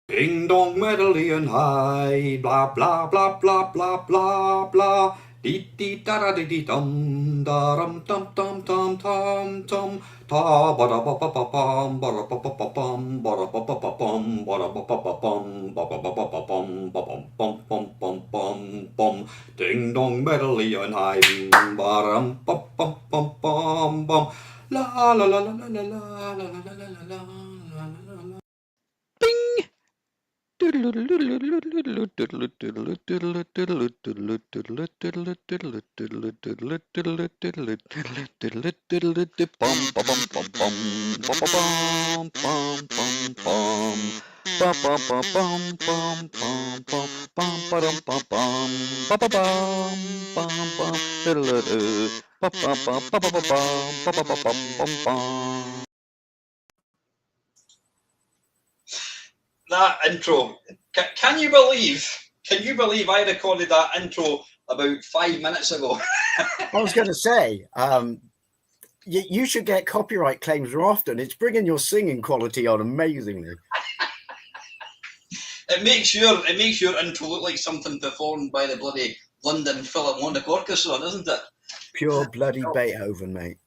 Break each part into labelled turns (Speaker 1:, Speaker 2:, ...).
Speaker 1: Ding dong medley and high, blah blah blah blah blah blah blah. Dee dee da da dee dee dum da dum dum dum dum dum dum. Ta ba da ba ba ba bum ba da ba ba ba bum ba da ba ba ba bum ba da ba ba ba bum ba ba ba ba ba bum ba bum bum bum bum bum bum. Ding dong medley and high, ba dum bum bum bum bum bum. La la la la la la la la la la la la.
Speaker 2: Bing!
Speaker 3: That intro, can you believe I recorded that intro about 5 minutes ago?
Speaker 4: I was going to say, you should get copyright claims more often. It's bringing your singing quality on amazingly.
Speaker 3: It makes your intro look like something performed by the bloody London Philharmonic Orchestra, doesn't it?
Speaker 4: Pure bloody Beethoven, mate.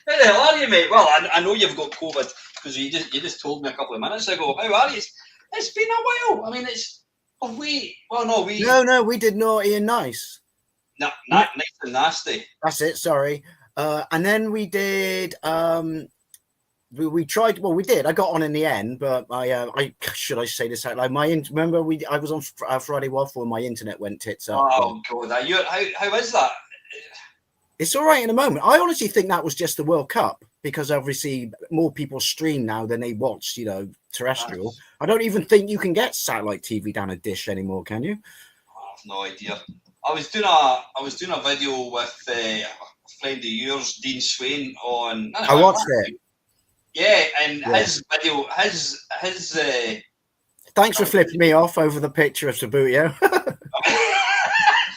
Speaker 3: How the hell are you, mate? Well, I know you've got COVID because you just told me a couple of minutes ago. How are you? It's been a while. I mean, it's
Speaker 4: No, we did naughty and nice.
Speaker 3: Nice and nasty.
Speaker 4: That's it. Sorry. And then we did. We tried. Well, we did. I got on in the end, but I should I say this out loud? Remember I was on Friday Waffle and my internet went tits up.
Speaker 3: Oh God! How is that?
Speaker 4: It's all right in a moment. I honestly think that was just the World Cup because obviously more people stream now than they watch, terrestrial. I don't even think you can get satellite TV down a dish anymore, can you?
Speaker 3: I have no idea. I was doing a video with a friend of yours, Dean Swain, on.
Speaker 4: I watched it.
Speaker 3: Yeah, and his video,
Speaker 4: Thanks for flipping me off over the picture of Sabutio.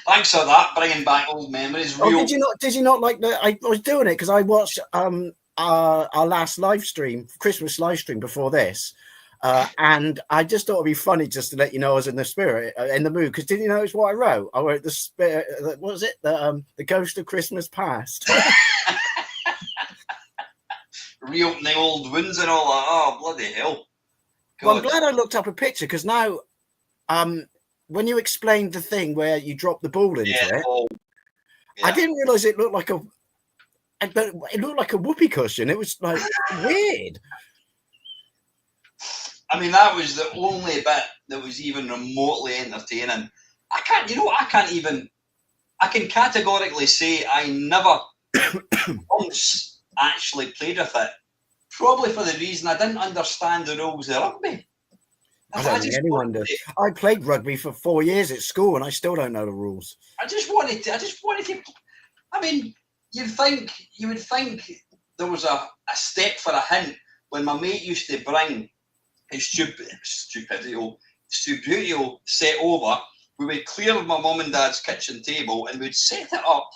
Speaker 3: Thanks for that, bringing back old memories.
Speaker 4: Oh, did you not like that? I was doing it because I watched our last live stream, Christmas live stream before this, and I just thought it'd be funny just to let you know I was in the spirit, in the mood. Because did you notice what I wrote? I wrote the spirit. What was it? The ghost of Christmas past.
Speaker 3: Reopening old wounds and all that. Oh, bloody hell! God.
Speaker 4: Well, I'm glad I looked up a picture because now, when you explained the thing where you drop the ball into it, I didn't realize it looked like a whoopee cushion. It was like weird.
Speaker 3: I mean, that was the only bit that was even remotely entertaining. I can categorically say I never once actually played with it. Probably for the reason I didn't understand the rules of rugby.
Speaker 4: I don't think anyone does. I played rugby for 4 years at school, and I still don't know the rules.
Speaker 3: I just wanted to. I mean, you would think there was a step for a hint when my mate used to bring his Stupidio set over. We would clear my mum and dad's kitchen table and we'd set it up.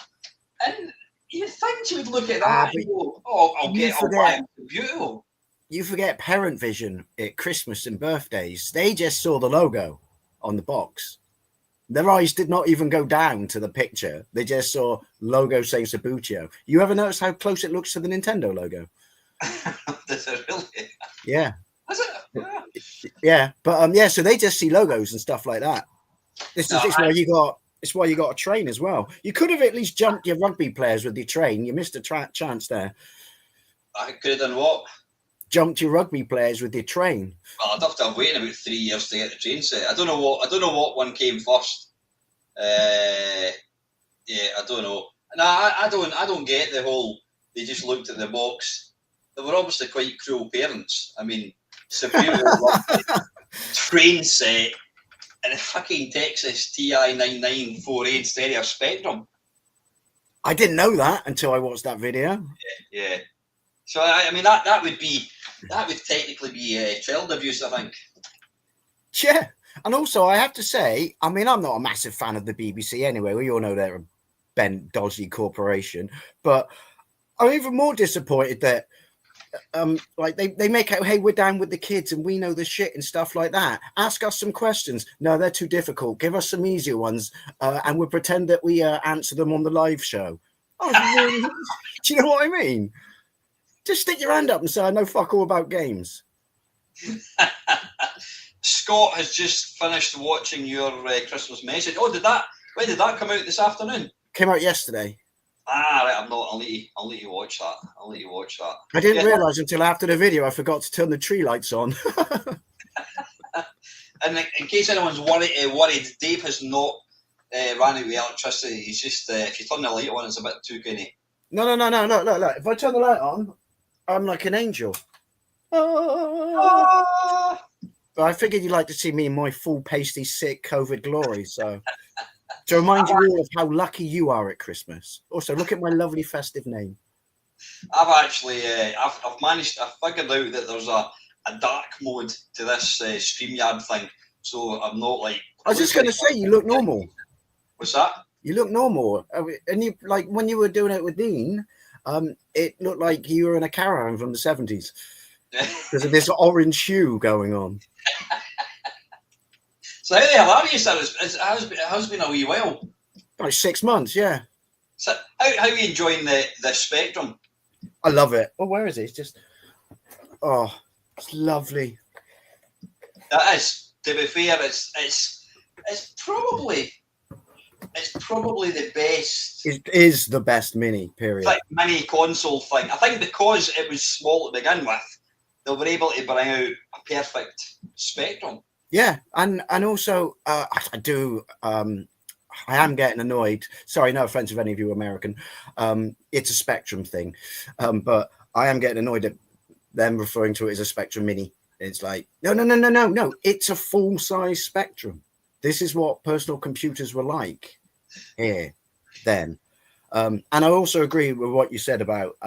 Speaker 3: And you'd think you would look at that and go, "Oh, I'll buy it. Beautiful."
Speaker 4: You forget parent vision at Christmas and birthdays. They just saw the logo on the box. Their eyes did not even go down to the picture. They just saw logo saying Sabutio. You ever notice how close it looks to the Nintendo logo?
Speaker 3: Does it really?
Speaker 4: Yeah.
Speaker 3: Is it?
Speaker 4: Yeah. But so they just see logos and stuff like that. It's why you got a train as well. You could have at least jumped your rugby players with your train. You missed a chance there.
Speaker 3: I could have done what?
Speaker 4: Jumped your rugby players with your train.
Speaker 3: Well, I'd have to have waited about 3 years to get the train set. I don't know what one came first. I don't know. No, I don't get the whole. They just looked at the box. They were obviously quite cruel parents. I mean, superior train set in a fucking Texas TI 9948 stereo Spectrum.
Speaker 4: I didn't know that until I watched that video.
Speaker 3: Yeah. So I mean that would technically be child abuse, I think.
Speaker 4: Yeah, and also I have to say, I mean, I'm not a massive fan of the BBC anyway. We all know they're a bent, dodgy corporation, but I'm even more disappointed that like they make out, hey, we're down with the kids and we know the shit and stuff like that. Ask us some questions. No, they're too difficult. Give us some easier ones, and we'll pretend that we answer them on the live show. I was really, do you know what I mean? Just stick your hand up and say, I know fuck all about games.
Speaker 3: Scott has just finished watching your Christmas message. Oh, when did that come out this afternoon?
Speaker 4: Came out yesterday.
Speaker 3: Ah, right, I'm not. I'll let you watch that. I'll let you watch that.
Speaker 4: I didn't realise until after the video I forgot to turn the tree lights on.
Speaker 3: And in case anyone's worried, Dave has not ran out of electricity. He's just if you turn the light on, it's a bit too kinny.
Speaker 4: No. Look. If I turn the light on, I'm like an angel. But I figured you'd like to see me in my full pasty, sick COVID glory. So to remind you all of how lucky you are at Christmas. Also, look at my lovely festive name.
Speaker 3: I've actually, I've figured out that there's a dark mode to this StreamYard thing. So I'm not like.
Speaker 4: I was just going to say, you look normal.
Speaker 3: What's that?
Speaker 4: You look normal, and you like when you were doing it with Dean. It looked like you were in a caravan from the 70s because of this orange hue going on.
Speaker 3: So how the hilarious that is! It has been a wee while.
Speaker 4: Like 6 months, yeah.
Speaker 3: So how are you enjoying the Spectrum?
Speaker 4: I love it. Oh, where is it? It's just, oh, it's lovely.
Speaker 3: That is, to be fair, it's probably the best.
Speaker 4: It is the best mini, period.
Speaker 3: Like mini console thing. I think because it was small to begin with, they were able to bring out a perfect Spectrum.
Speaker 4: Yeah, and also I am getting annoyed. Sorry, no offense if any of you are American. It's a Spectrum thing, but I am getting annoyed at them referring to it as a Spectrum Mini. It's like no. It's a full size Spectrum. This is what personal computers were like here then. And I also agree with what you said about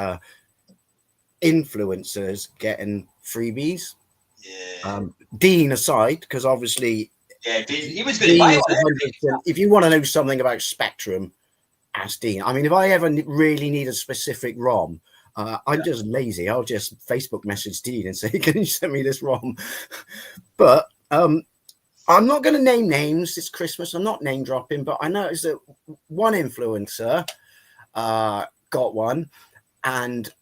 Speaker 4: influencers getting freebies.
Speaker 3: Yeah.
Speaker 4: Dean aside, because obviously,
Speaker 3: yeah, Dean, he was going to buy it.
Speaker 4: If you want to know something about Spectrum, ask Dean. I mean, if I ever really need a specific ROM, I'm just lazy. I'll just Facebook message Dean and say, "Can you send me this ROM?" But I'm not going to name names. It's Christmas. I'm not name dropping, but I noticed that one influencer got one, and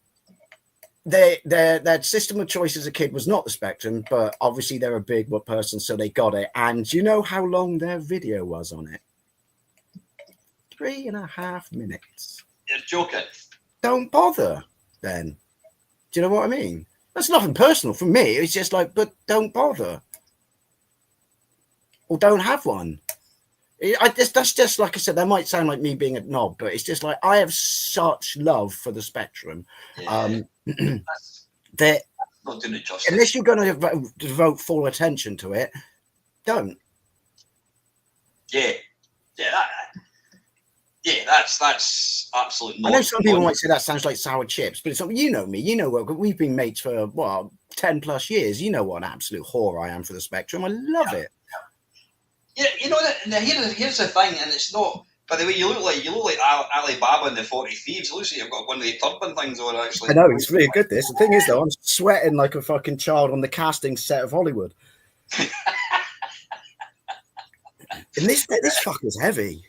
Speaker 4: their system of choice as a kid was not the Spectrum, but obviously they're a big person, so they got it. And do you know how long their video was on it? 3.5 minutes.
Speaker 3: You're joking.
Speaker 4: Don't bother then. Do you know what I mean? That's nothing personal for me. It's just like, but don't bother. Or don't have one. That's just like I said, that might sound like me being a knob, but it's just like I have such love for the Spectrum.
Speaker 3: Yeah.
Speaker 4: That
Speaker 3: Not doing it justice.
Speaker 4: unless you're going to devote full attention to it, don't.
Speaker 3: Yeah. That's absolutely.
Speaker 4: I know some people might say that sounds like sour chips, but it's not. You know me. You know we've been mates for 10+ years. You know what an absolute whore I am for the Spectrum. I love it.
Speaker 3: Yeah, you know that. Here's the thing, and it's not. By the way, you look like Alibaba and the 40 Thieves. It looks like you've got one of the turban things on. Actually,
Speaker 4: I know it's really good. The thing is, though, I'm sweating like a fucking child on the casting set of Hollywood. And this fucker's heavy.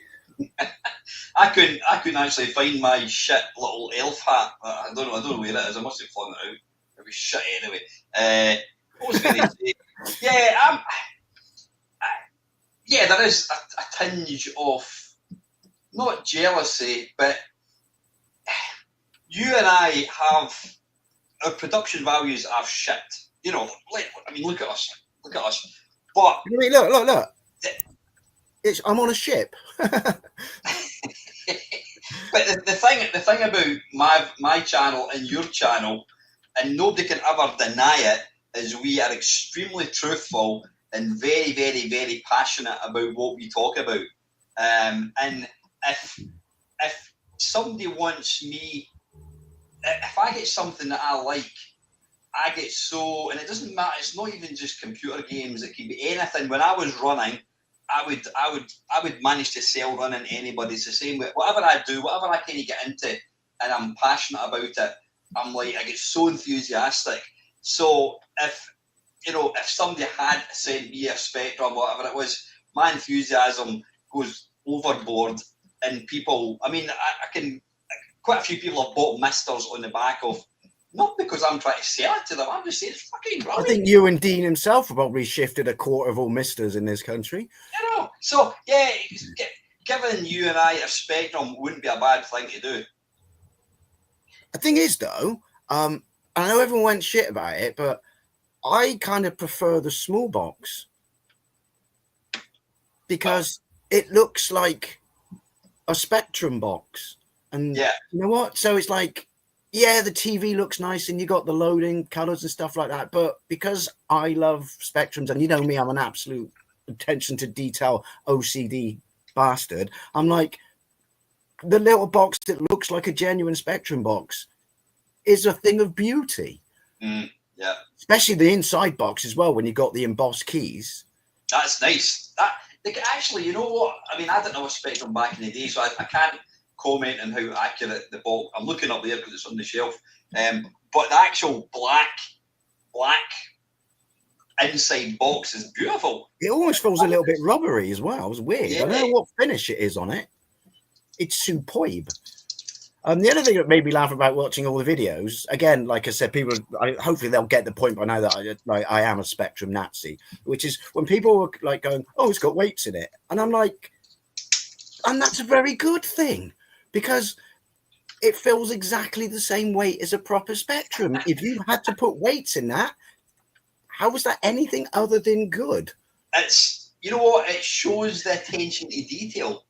Speaker 3: I couldn't actually find my shit little elf hat. I don't know where it is. I must have flung it out. It was shit anyway. What was I going to say? Yeah, there is a tinge of not jealousy, but you and I have our production values are shit. You know, I mean, look at us. But
Speaker 4: I mean, look. I'm on a ship.
Speaker 3: But the thing about my channel and your channel, and nobody can ever deny it, is we are extremely truthful and very, very, very passionate about what we talk about. And if somebody wants me, if I get something that I like, I get so, and it doesn't matter. It's not even just computer games. It can be anything. When I was running, I would manage to sell running to anybody. It's the same way. Whatever I do, whatever I kind of get into, and I'm passionate about it, I'm like, I get so enthusiastic. So if somebody had sent me a Spectrum, whatever it was, my enthusiasm goes overboard, and people. I mean, I can. Quite a few people have bought Misters on the back of, not because I'm trying to sell it to them. I'm just saying it's fucking brilliant.
Speaker 4: I think you and Dean himself have probably shifted a quarter of all Misters in this country.
Speaker 3: So yeah, giving you and I a Spectrum wouldn't be a bad thing to do.
Speaker 4: The thing is, though, I know everyone went shit about it, but I kind of prefer the small box because it looks like a Spectrum box. And
Speaker 3: yeah,
Speaker 4: you know what? So it's like, yeah, the TV looks nice and you got the loading colors and stuff like that. But because I love Spectrums, and you know me, I'm an absolute attention to detail OCD bastard. I'm like, the little box that looks like a genuine Spectrum box is a thing of beauty.
Speaker 3: Yeah.
Speaker 4: Especially the inside box as well, when you got the embossed keys.
Speaker 3: That's nice. Actually, you know what? I mean, I didn't know a Spectrum back in the day, so I can't comment on how accurate the box. I'm looking up there because it's on the shelf. But the actual black inside box is beautiful.
Speaker 4: It almost feels a little bit rubbery as well. It was weird.
Speaker 3: Yeah.
Speaker 4: I don't know what finish it is on it. It's superb. The other thing that made me laugh about watching all the videos, again, like I said, hopefully they'll get the point by now that I am a Spectrum Nazi, which is when people were like going, "Oh, it's got weights in it," and I'm like, and that's a very good thing because it feels exactly the same weight as a proper Spectrum. If you had to put weights in that, how was that anything other than good?
Speaker 3: It's, you know what? It shows the attention to detail,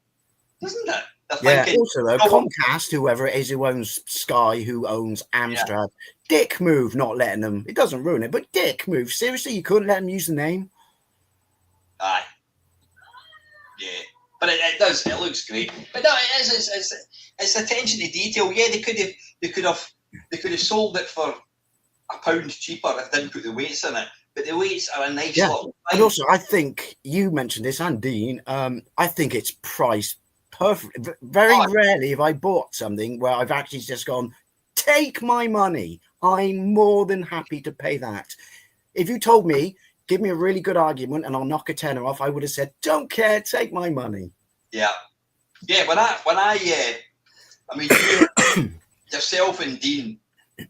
Speaker 3: doesn't it?
Speaker 4: Yeah, also though, Comcast, whoever it is who owns Sky, who owns Amstrad, dick move not letting them. It doesn't ruin it, but dick move. Seriously, you couldn't let them use the name?
Speaker 3: Aye. Yeah, but it does. It looks great. But no, it is. It's attention to detail. Yeah, they could have sold it for £1 cheaper if they didn't put the weights in it. But the weights are a nice little thing.
Speaker 4: And also, I think you mentioned this, and Dean. I think it's priced perfect. Very rarely have I bought something where I've actually just gone, take my money. I'm more than happy to pay that. If you told me, give me a really good argument and I'll knock a tenner off, I would have said, don't care, take my money.
Speaker 3: Yeah. Yeah, when I mean, you, yourself and Dean, and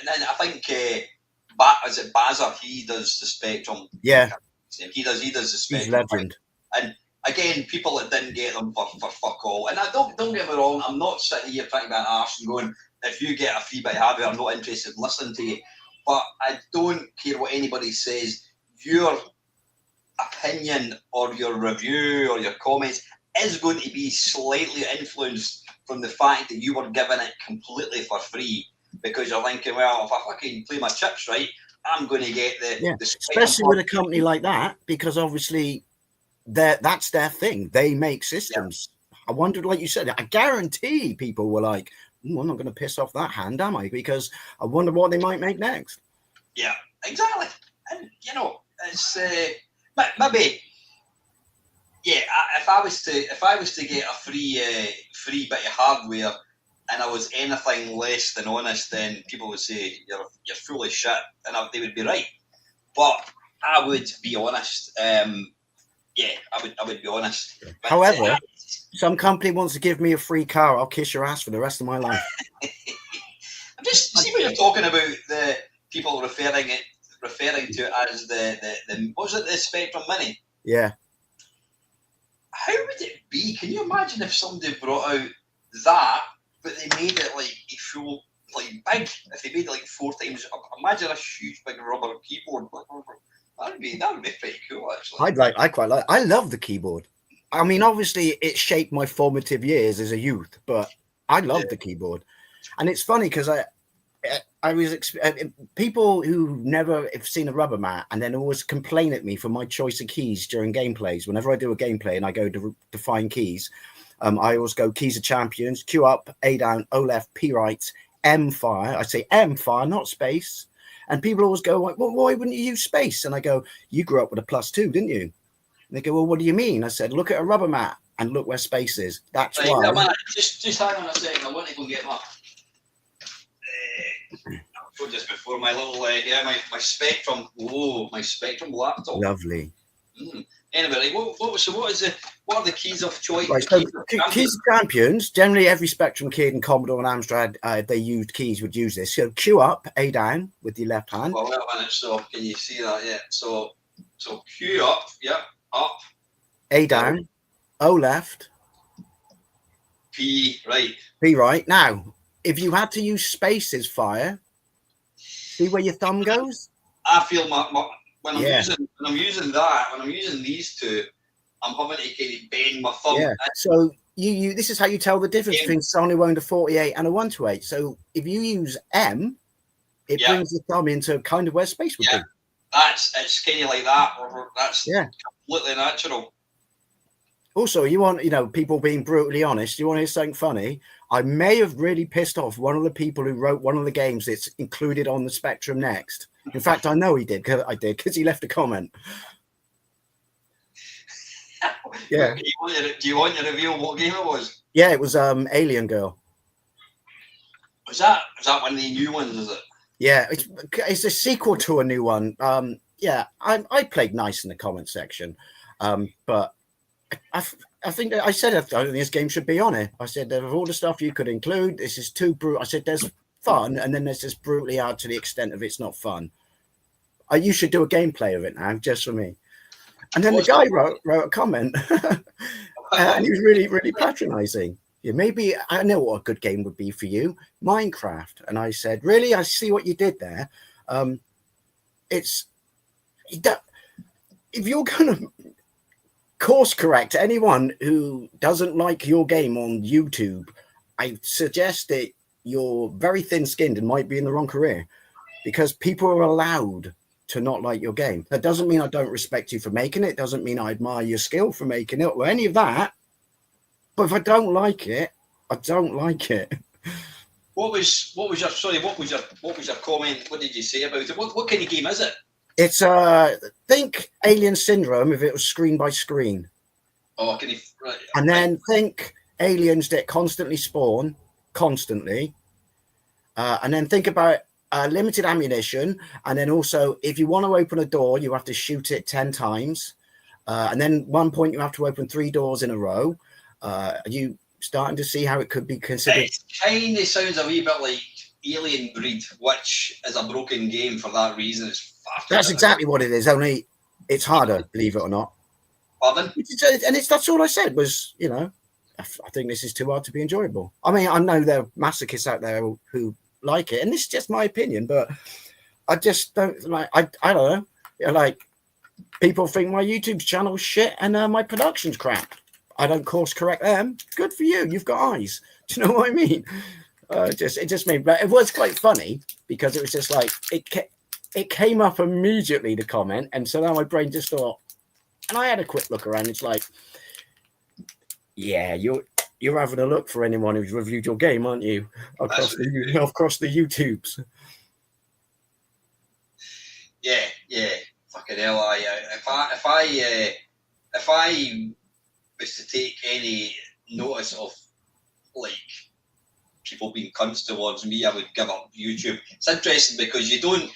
Speaker 3: then I think, is it Bazza? He does the Spectrum.
Speaker 4: Yeah.
Speaker 3: He does the Spectrum.
Speaker 4: He's legend.
Speaker 3: And again, people that didn't get them for fuck all. And I don't get me wrong, I'm not sitting here trying to be an arse and going, if you get a free bit of hardware, I'm not interested in listening to you. But I don't care what anybody says. Your opinion or your review or your comments is going to be slightly influenced from the fact that you were given it completely for free, because you're thinking, well, if I fucking play my chips right, I'm going to get the
Speaker 4: especially with a company like that, because obviously that's their thing. They make systems. Yeah. I wondered, like you said, I guarantee people were like, I'm not going to piss off that hand, am I? Because I wonder what they might make next.
Speaker 3: Yeah, exactly. And you know, it's maybe, yeah. If I was to get a free bit of hardware, and I was anything less than honest, then people would say you're full of shit, and they would be right. But I would be honest. Yeah, I would be honest. But,
Speaker 4: however, some company wants to give me a free car, I'll kiss your ass for the rest of my life.
Speaker 3: I'm just see what you're talking about. The people referring to it as the was it the Spectrum Mini?
Speaker 4: Yeah.
Speaker 3: How would it be? Can you imagine if somebody brought out that, but they made it like a full, like big? If they made it like 4 times, imagine a huge big rubber keyboard. That'd be pretty cool, actually.
Speaker 4: I love the keyboard. I mean, obviously, it shaped my formative years as a youth, but I love the keyboard. And it's funny because I was people who never have seen a rubber mat and then always complain at me for my choice of keys during gameplays. Whenever I do a gameplay and I go to define keys, I always go keys of champions, Q up, A down, O left, P right, M fire. I say M fire, not space. And people always go, well, why wouldn't you use space? And I go, you grew up with a +2, didn't you? And they go, well, what do you mean? I said, look at a rubber mat and look where space is. That's why.
Speaker 3: Just hang on a second. I want to go get my showed just before my little my Spectrum. Oh, my Spectrum laptop.
Speaker 4: Lovely.
Speaker 3: Anyway, what are the keys of choice?
Speaker 4: Right, so keys of champions. Generally, every Spectrum kid in Commodore and Amstrad, they used keys would use this. So Q up, A down with your left hand.
Speaker 3: Well, wait a minute. So can you see that? Yeah. So Q up. Yeah. Up.
Speaker 4: A down. O left.
Speaker 3: P right.
Speaker 4: P right. Now, if you had to use spaces fire, see where your thumb goes?
Speaker 3: I feel when I'm using these two, I'm having to kind of bend my thumb.
Speaker 4: Yeah. So you this is how you tell the difference between someone who owned a 48 and a 128. So if you use M, it brings the thumb into kind of where space would be.
Speaker 3: It's kind of like that. That's completely natural.
Speaker 4: Also, you want, people being brutally honest, you want to hear something funny? I may have really pissed off one of the people who wrote one of the games that's included on the Spectrum Next. In fact, I know he did, because he left a comment. Yeah.
Speaker 3: Do you want to reveal what game it was?
Speaker 4: Yeah, it was Alien Girl.
Speaker 3: Was that one of the new ones, is it?
Speaker 4: Yeah, it's a sequel to a new one. Yeah, I played nice in the comment section, but I think I said I don't think this game should be on it. I said of all the stuff you could include, this is too brutal. I said there's fun, and then there's just brutally hard to the extent of it's not fun. You should do a gameplay of it now, just for me. And then the guy wrote a comment, and he was really, really patronising. Yeah, maybe I know what a good game would be for you, Minecraft. And I said, really? I see what you did there. If you're going to course correct anyone who doesn't like your game on YouTube, I suggest that you're very thin-skinned and might be in the wrong career, because people are allowed to not like your game. That doesn't mean I don't respect you for making it. Doesn't mean I admire your skill for making it or any of that. But if I don't like it, I don't like it.
Speaker 3: What was your comment? What did you say about it? What kind of game is it?
Speaker 4: It's think Alien Syndrome if it was screen by screen.
Speaker 3: Oh, right.
Speaker 4: And then think aliens that constantly spawn, constantly. And then think about limited ammunition. And then also, if you want to open a door, you have to shoot it 10 times. And then one point you have to open 3 doors in a row. Are you starting to see how it could be considered?
Speaker 3: It kind of sounds a wee bit like Alien Breed, which is a broken game for that reason.
Speaker 4: That's exactly what it is, only it's harder, believe it or not.
Speaker 3: Pardon?
Speaker 4: And that's all I said was, I think this is too hard to be enjoyable. I mean, I know there are masochists out there who like it, and this is just my opinion, but I just don't like, I don't know, like, people think my YouTube channel's shit and my production's crap. I don't course correct them. Good for you. You've got eyes. Do you know what I mean? It just made, but it was quite funny because it was just like, it came up immediately, the comment. And so now my brain just thought, and I had a quick look around. It's like, yeah, you're having a look for anyone who's reviewed your game, aren't you? Across the YouTubes.
Speaker 3: Yeah. Fucking hell, if I was to take any notice of like people being cunts towards me, I would give up YouTube. It's interesting because you don't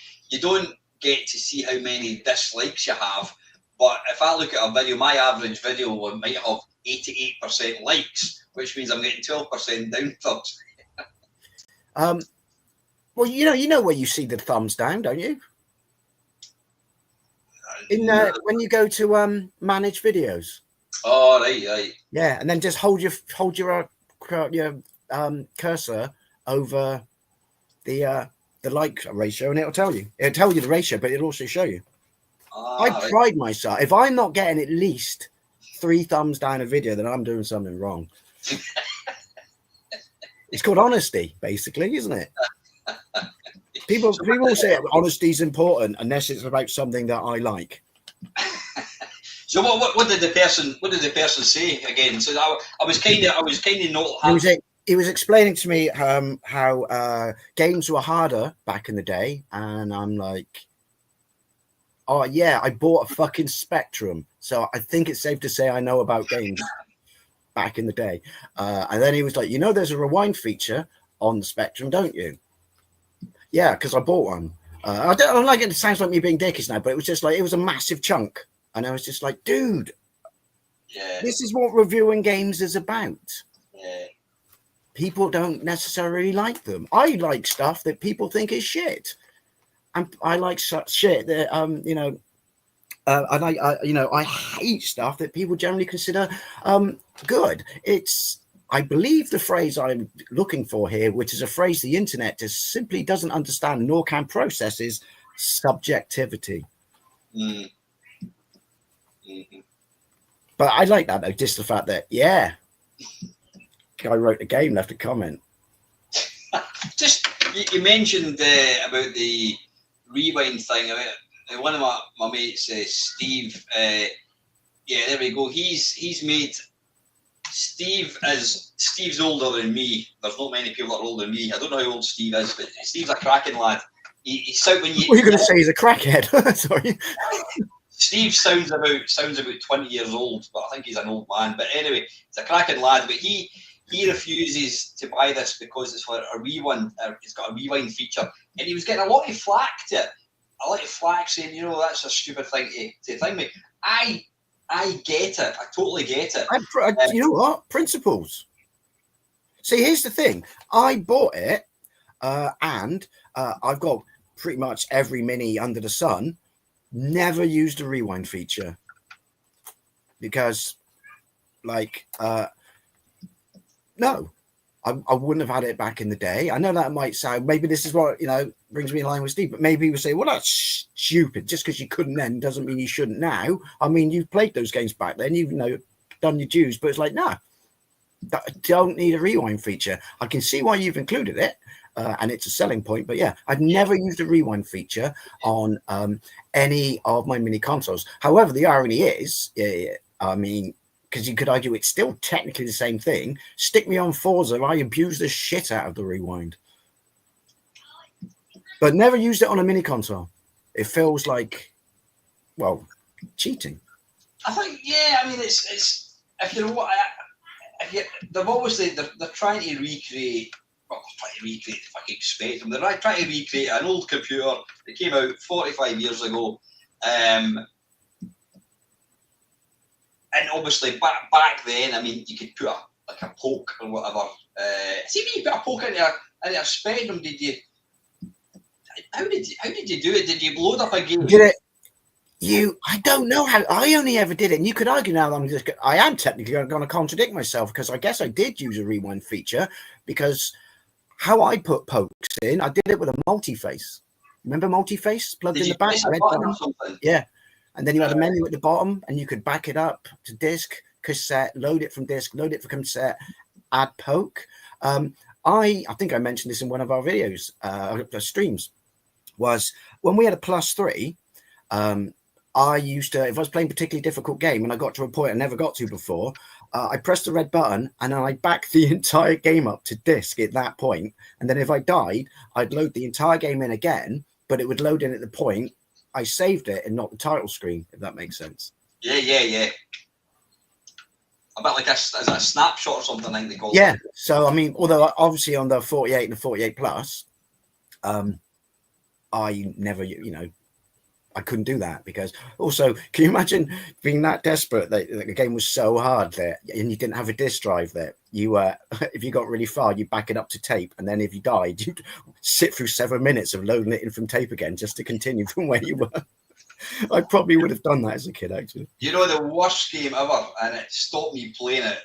Speaker 3: get to see how many dislikes you have. But if I look at a video, my average video might have 88% likes, which means I'm getting 12% down thumbs.
Speaker 4: Well, you know where you see the thumbs down, don't you? When you go to manage videos.
Speaker 3: Oh, right.
Speaker 4: Yeah, and then just hold your cursor over the like ratio, and it'll tell you. It'll tell you the ratio, but it'll also show you. I pride myself. If I'm not getting at least 3 thumbs down a video, then I'm doing something wrong. It's called honesty, basically, isn't it? People say honesty is important unless it's about something that I like.
Speaker 3: So what did the person say again? So I was kind of not.
Speaker 4: He was explaining to me how games were harder back in the day, and I'm like, oh yeah, I bought a fucking Spectrum, so I think it's safe to say I know about games back in the day. And then he was like, there's a rewind feature on the Spectrum, don't you? Yeah, because I bought one. I don't like it. It sounds like me being dickish now, but it was just like it was a massive chunk, and I was just like, dude,
Speaker 3: Yeah.
Speaker 4: this is what reviewing games is about.
Speaker 3: Yeah.
Speaker 4: People don't necessarily like them. I like stuff that people think is shit, and I like such shit that I hate stuff that people generally consider good. I believe the phrase I'm looking for here, which is a phrase the internet just simply doesn't understand nor can process, is subjectivity.
Speaker 3: Mm. Mm-hmm.
Speaker 4: But I like that though, just the fact that guy wrote the game, left a comment.
Speaker 3: Just you mentioned about the rewind thing. One of my mates, Steve. Yeah, there we go. He's made. Steve's older than me. There's not many people that are older than me. I don't know how old Steve is, but Steve's a cracking lad. He's out when you.
Speaker 4: What are you going to say? He's a crackhead? Sorry.
Speaker 3: Steve sounds about 20 years old, but I think he's an old man. But anyway, he's a cracking lad. But he refuses to buy this because it's for a rewind. It's got a rewind feature, and he was getting a lot of flack to it. A lot of flack saying, that's a stupid thing to think me. I get it. I totally get it.
Speaker 4: You know what? Principles. See, here's the thing. I bought it, and I've got pretty much every mini under the sun. Never used a rewind feature because, no, I wouldn't have had it back in the day. I know that might sound, maybe this is what, brings me in line with Steve, but maybe he would say, well, that's stupid. Just because you couldn't then doesn't mean you shouldn't now. I mean, you've played those games back then, you've done your dues, but it's like, no, don't need a rewind feature. I can see why you've included it. And it's a selling point, but I've never used a rewind feature on any of my mini consoles. However, the irony is, I mean, because you could argue it's still technically the same thing. Stick me on Forza, I abuse the shit out of the rewind, but never used it on a mini console. It feels like, well, cheating.
Speaker 3: I think, I mean, it's if you know what, they've obviously they're trying to recreate. Well, trying to recreate the fucking Spectrum. They're trying to recreate an old computer that came out 45 years ago. And obviously back then, I mean, you could put a poke or whatever. See, when you put a poke into a Spectrum, did you? How did you do it? Did you load up a game?
Speaker 4: Did it? I don't know how. I only ever did it, and you could argue now that I am technically going to contradict myself because I guess I did use a rewind feature because how I put pokes in, I did it with a multi-face. Remember multi-face plugged in the back? Red button? Yeah. And then you had a menu at the bottom and you could back it up to disc, cassette, load it from disc, load it from cassette, add poke. I think I mentioned this in one of our videos, streams, was when we had a +3, I used to, if I was playing a particularly difficult game and I got to a point I never got to before, I pressed the red button and then I backed the entire game up to disc at that point. And then if I died, I'd load the entire game in again, but it would load in at the point I saved it and not the title screen, if that makes sense.
Speaker 3: Yeah. A bit like is that a snapshot or something, I think they call it.
Speaker 4: Yeah. So, I mean, although obviously on the 48 and the 48 Plus, I never, I couldn't do that because also, can you imagine being that desperate that the game was so hard that and you didn't have a disk drive that you, if you got really far, you back it up to tape. And then if you died, you'd sit through 7 minutes of loading it in from tape again, just to continue from where you were. I probably would have done that as a kid, actually.
Speaker 3: The worst game ever, and it stopped me playing it,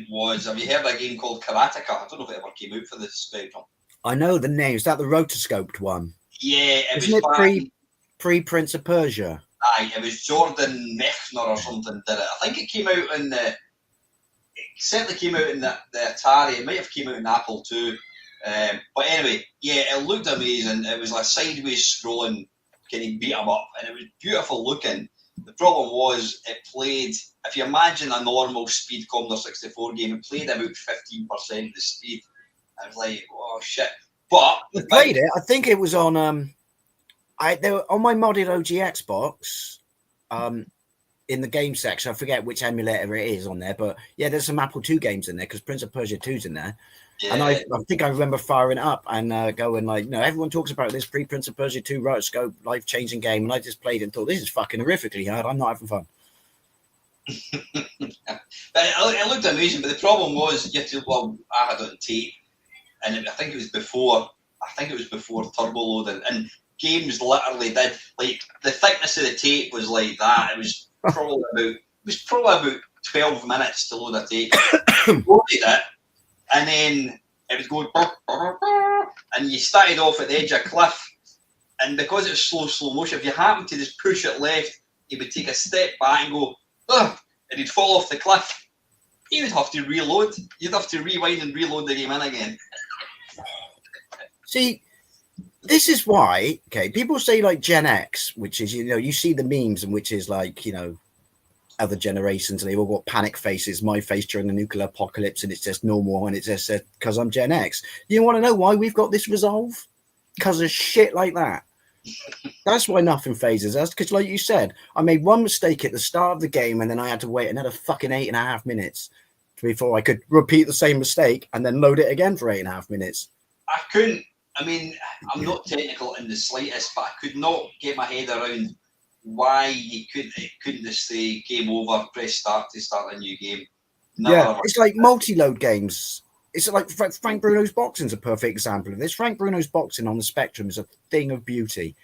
Speaker 3: was, have you heard of a game called Karateka? I don't know if it ever came out for the Spectrum.
Speaker 4: I know the name. Is that the rotoscoped one?
Speaker 3: Yeah,
Speaker 4: Isn't it pre-Prince of Persia?
Speaker 3: Aye, it was Jordan Mechner or something did it. I think it came out in it certainly came out in the Atari. It might have came out in Apple too. But anyway, it looked amazing. It was like sideways scrolling, kind of beat 'em up, and it was beautiful looking. The problem was it played, if you imagine a normal speed Commodore 64 game, it played about 15% of the speed. I was like, oh shit. But
Speaker 4: I played it. I think it was on they were on my modded OG Xbox, in the game section. I forget which emulator it is on there, but there's some Apple II games in there because Prince of Persia 2's in there. And I think I remember firing it up and going like, everyone talks about this Prince of Persia 2 rotoscope life-changing game, and I just played it and thought, this is fucking horrifically hard. I'm not having fun.
Speaker 3: It looked amazing, but the problem was I had it on tape, and I think it was before turbo loading, and games literally did, like, the thickness of the tape was like that. It was probably about 12 minutes to load a tape. Loaded it, and then it was going, and you started off at the edge of a cliff, and because it was slow motion, if you happened to just push it left, he would take a step back and go, ugh, and he'd fall off the cliff. He would have to reload. You'd have to rewind and reload the game in again.
Speaker 4: See, this is why, people say like Gen X, which is, you see the memes, and which is like, other generations, and they've all got panic faces, my face during the nuclear apocalypse, and it's just normal, and it's just because I'm Gen X. You want to know why we've got this resolve? Because of shit like that. That's why nothing phases us, because like you said, I made one mistake at the start of the game, and then I had to wait another fucking 8.5 minutes before I could repeat the same mistake and then load it again for 8.5 minutes.
Speaker 3: I couldn't. I mean, I'm not technical in the slightest, but I could not get my head around why you couldn't just say game over, press start to start a new game.
Speaker 4: It's like multi-load games. It's like Frank Bruno's boxing is a perfect example of this. Frank Bruno's boxing on the Spectrum is a thing of beauty.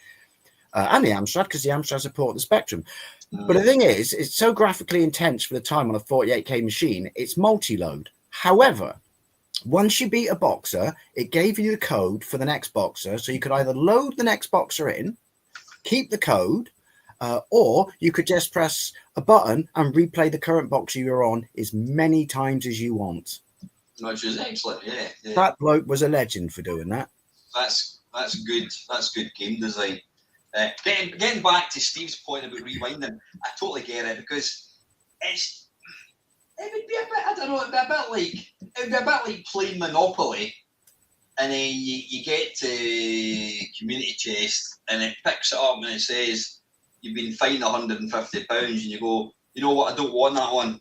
Speaker 4: And the Amstrad, because the Amstrad support the Spectrum. But the thing is, it's so graphically intense for the time on a 48K machine, it's multi-load. However, once you beat a boxer, it gave you the code for the next boxer, so you could either load the next boxer in, keep the code, or you could just press a button and replay the current boxer you're on as many times as you want.
Speaker 3: Which is excellent, yeah.
Speaker 4: That bloke was a legend for doing that.
Speaker 3: That's good. That's good game design. Getting back to Steve's point about rewinding, I totally get it, because it would be a bit, I don't know, it would be a bit like playing Monopoly, and then you get to community chest, and it picks it up and it says you've been fined £150, and you go, you know what, I don't want that one.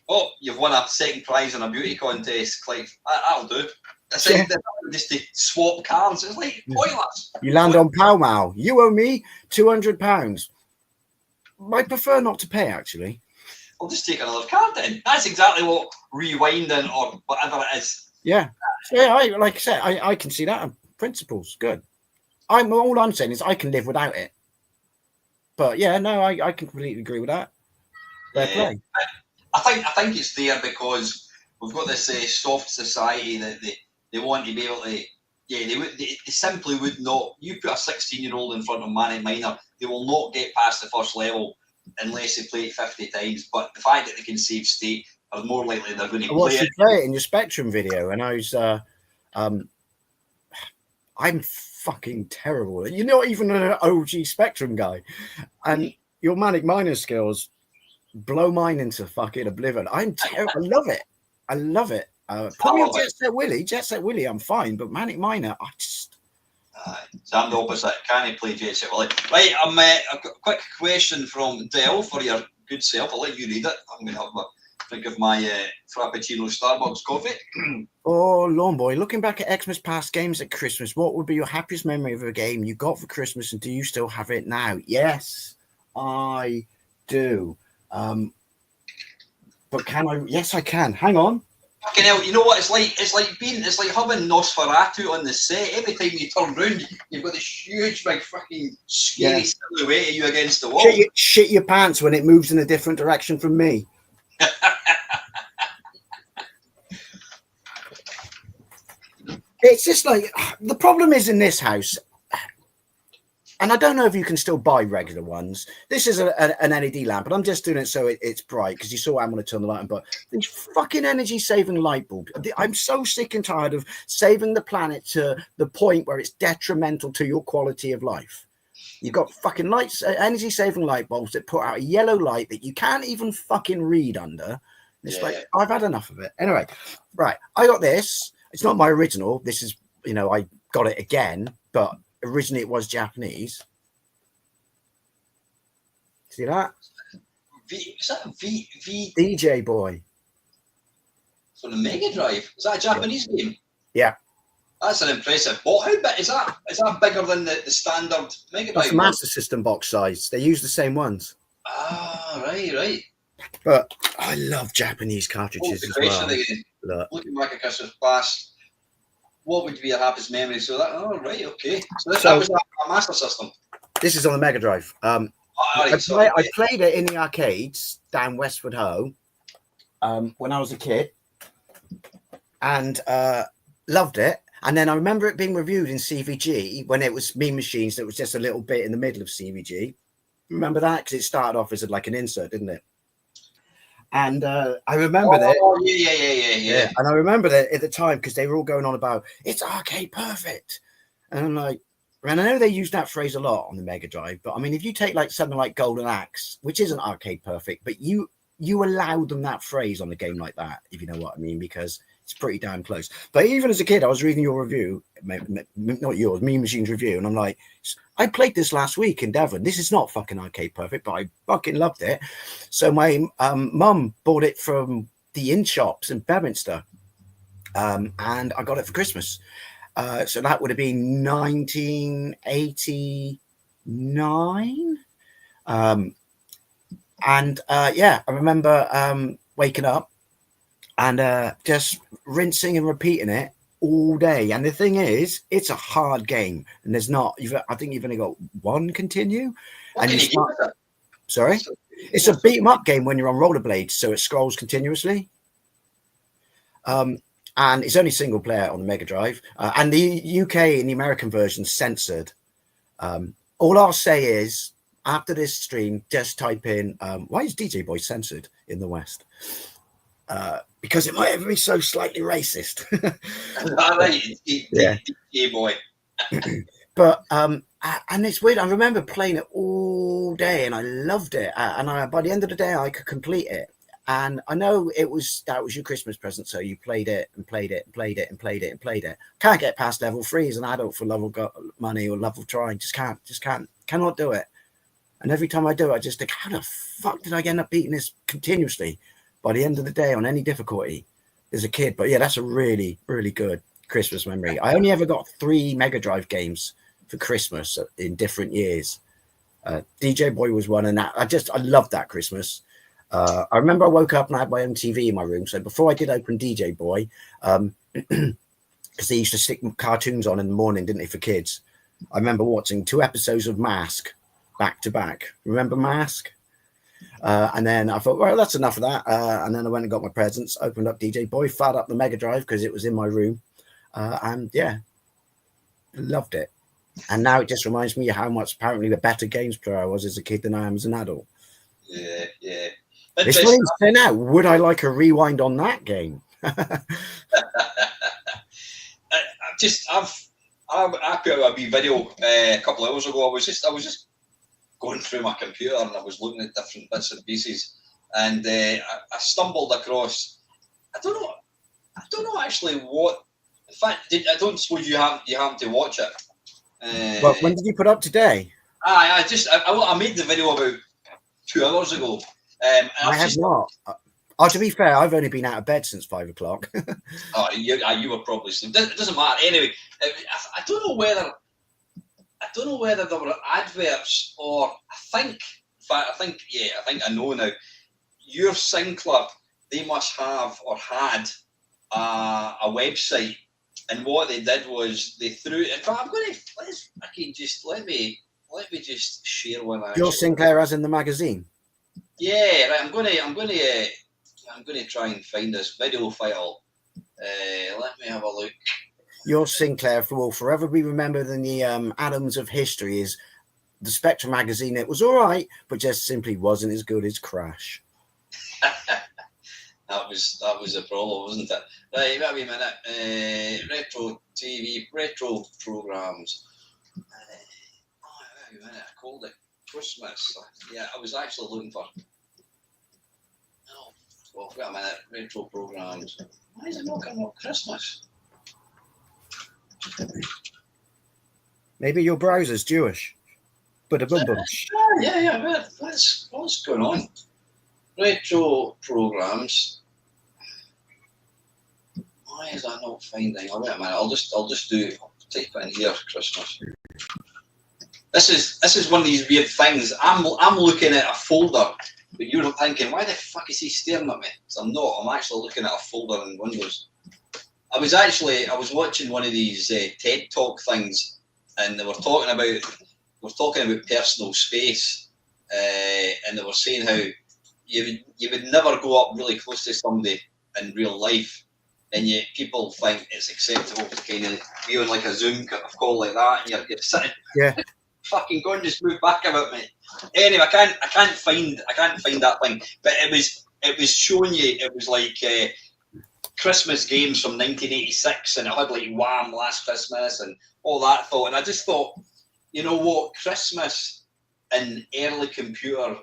Speaker 3: Oh, you've won a second prize in a beauty contest, Clive. That'll do. Just to swap cards. It's like pointless.
Speaker 4: You land on Pall Mall. You owe me £200. I prefer not to pay, actually.
Speaker 3: I'll just take another card then. That's exactly what rewinding or whatever it is.
Speaker 4: Yeah. Like I said, I can see that. Principles, good. All I'm saying is I can live without it. But yeah, no, I can completely agree with that. Fair play.
Speaker 3: I think it's there because we've got this soft society that they want to be able to. Yeah, they simply would not. You put a 16-year-old in front of Manic Miner, they will not get past the first level unless they play it 50 times. But the fact that they can save state are more likely they're going to play it.
Speaker 4: Play it in your Spectrum video, and I was, I'm fucking terrible. You're not even an OG Spectrum guy, and your Manic Miner skills blow mine into fucking oblivion. I'm terrible. I love it. Put me on Jet Set Willy, I'm fine, but Manic Miner, I just.
Speaker 3: So I'm the opposite. Can I play Jet Set Willy? Right, a quick question from Dell for your good self. I'll let you read it. I'm going to have a drink of my Frappuccino Starbucks coffee.
Speaker 4: Oh, Lawnboy, looking back at Xmas past games at Christmas, what would be your happiest memory of a game you got for Christmas, and do you still have it now? Yes, I do. But can I? Yes, I can. Hang on.
Speaker 3: Fucking hell, you know what? It's like having Nosferatu on the set. Every time you turn round, you've got this huge, big, fucking scary silhouette of you against the wall.
Speaker 4: Shit your pants when it moves in a different direction from me. It's just like the problem is in this house. And I don't know if you can still buy regular ones. This is an LED lamp, but I'm just doing it so it's bright because you saw I'm going to turn the light on. But these fucking energy-saving light bulbs. I'm so sick and tired of saving the planet to the point where it's detrimental to your quality of life. You've got fucking energy-saving light bulbs that put out a yellow light that you can't even fucking read under. It's like, I've had enough of it. Anyway, right. I got this. It's not my original. This is, I got it again, but originally it was Japanese. See that?
Speaker 3: Is that V?
Speaker 4: DJ boy.
Speaker 3: For the Mega Drive. Is that a Japanese game?
Speaker 4: Yeah.
Speaker 3: That's an impressive box. How big is that? Is that bigger than the standard Mega Drive?
Speaker 4: That's the Master System box size. They use the same ones.
Speaker 3: Ah, right.
Speaker 4: But I love Japanese cartridges as well. Look.
Speaker 3: Looking back at Christmas past, what would be your happiest memory? So that, right, okay. So that was a Master System.
Speaker 4: This is on the Mega Drive. I played it in the arcades down Westward Ho when I was a kid, and loved it. And then I remember it being reviewed in CVG when it was Mean Machines. That was just a little bit in the middle of CVG. Remember that? Because it started off as like an insert, didn't it? And I remember that.
Speaker 3: Oh, yeah.
Speaker 4: And I remember that at the time because they were all going on about it's arcade perfect. And I'm like, and I know they use that phrase a lot on the Mega Drive, but I mean, if you take like something like Golden Axe, which isn't arcade perfect, but you allow them that phrase on a game like that, if you know what I mean, because it's pretty damn close. But even as a kid, I was reading your review, not yours, Mean Machines review, and I'm like, I played this last week in Devon. This is not fucking arcade perfect, but I fucking loved it. So my mum bought it from the in shops in Bedminster, and I got it for Christmas. So that would have been 1989. I remember waking up and just rinsing and repeating it all day. And the thing is, it's a hard game, and there's not. I think you've only got one continue. And sorry, it's a beat 'em up game when you're on rollerblades, so it scrolls continuously. And it's only single player on the Mega Drive, and the UK and the American version censored. All I'll say is, after this stream, just type in why is DJ Boy censored in the West? Because it might ever be so slightly racist.
Speaker 3: Yeah, DJ Boy.
Speaker 4: But and it's weird. I remember playing it all day, and I loved it. And by the end of the day, I could complete it. And I know that was your Christmas present, so you played it and played it and played it and played it and played it. Can't get past level 3 as an adult for love of money or love of trying. Just cannot do it. And every time I do it, I just think, how the fuck did I end up beating this continuously by the end of the day on any difficulty as a kid? But yeah, that's a really, really good Christmas memory. I only ever got 3 Mega Drive games for Christmas in different years. DJ Boy was one, and I loved that Christmas. I remember I woke up and I had my own TV in my room. So before I did open DJ Boy, because they used to stick cartoons on in the morning, didn't they, for kids? I remember watching 2 episodes of Mask back to back. Remember Mask? And then I thought, well, that's enough of that. And then I went and got my presents, opened up DJ Boy, fired up the Mega Drive because it was in my room. And yeah, loved it. And now it just reminds me how much apparently the better games player I was as a kid than I am as an adult.
Speaker 3: Yeah.
Speaker 4: This one saying now, would I like a rewind on that game?
Speaker 3: I put out a wee video a couple of hours ago. I was just going through my computer and I was looking at different bits and pieces, and I stumbled across. I don't know actually what. In fact, I don't suppose you have to watch it.
Speaker 4: Well, when did you put up today?
Speaker 3: I made the video about 2 hours ago.
Speaker 4: I have not. To be fair, I've only been out of bed since 5 o'clock.
Speaker 3: You were probably asleep. It doesn't matter. Anyway, I don't know whether there were adverts or I think I know now. Your Sinclair, they must have or had a website, and what they did was they threw. In fact, let me just share one.
Speaker 4: Your Sinclair, as in the magazine.
Speaker 3: Yeah, right. I'm gonna try and find this video file. Let me have a look.
Speaker 4: Your Sinclair will forever be remembered in the annals of history as the Spectrum magazine. It was all right, but just simply wasn't as good as Crash.
Speaker 3: that was the problem, wasn't it? Right, wait a minute. Retro TV, retro programs. Wait a minute. I called it Christmas. Yeah, I was actually looking for. Well, wait a minute. Retro programs. Why is it not coming up Christmas?
Speaker 4: Maybe your browser's Jewish. But a boom boom.
Speaker 3: Yeah. What's going on? Retro programs. Why is that not finding? Oh, wait a minute. I'll just type it in here. Christmas. This is one of these weird things. I'm looking at a folder, but you're thinking, why the fuck is he staring at me? So I'm not. I'm actually looking at a folder in Windows. I was watching one of these TED Talk things, and they were talking about personal space, and they were saying how you would never go up really close to somebody in real life, and yet people think it's acceptable to kind of be on like a Zoom call like that, and you're sitting, fucking go and just move back a bit, mate. Anyway, I can't find that thing, but it was showing you. It was like Christmas games from 1986, and it had like Wham! Last Christmas and all that thought, and I just thought, you know what, Christmas and early computer,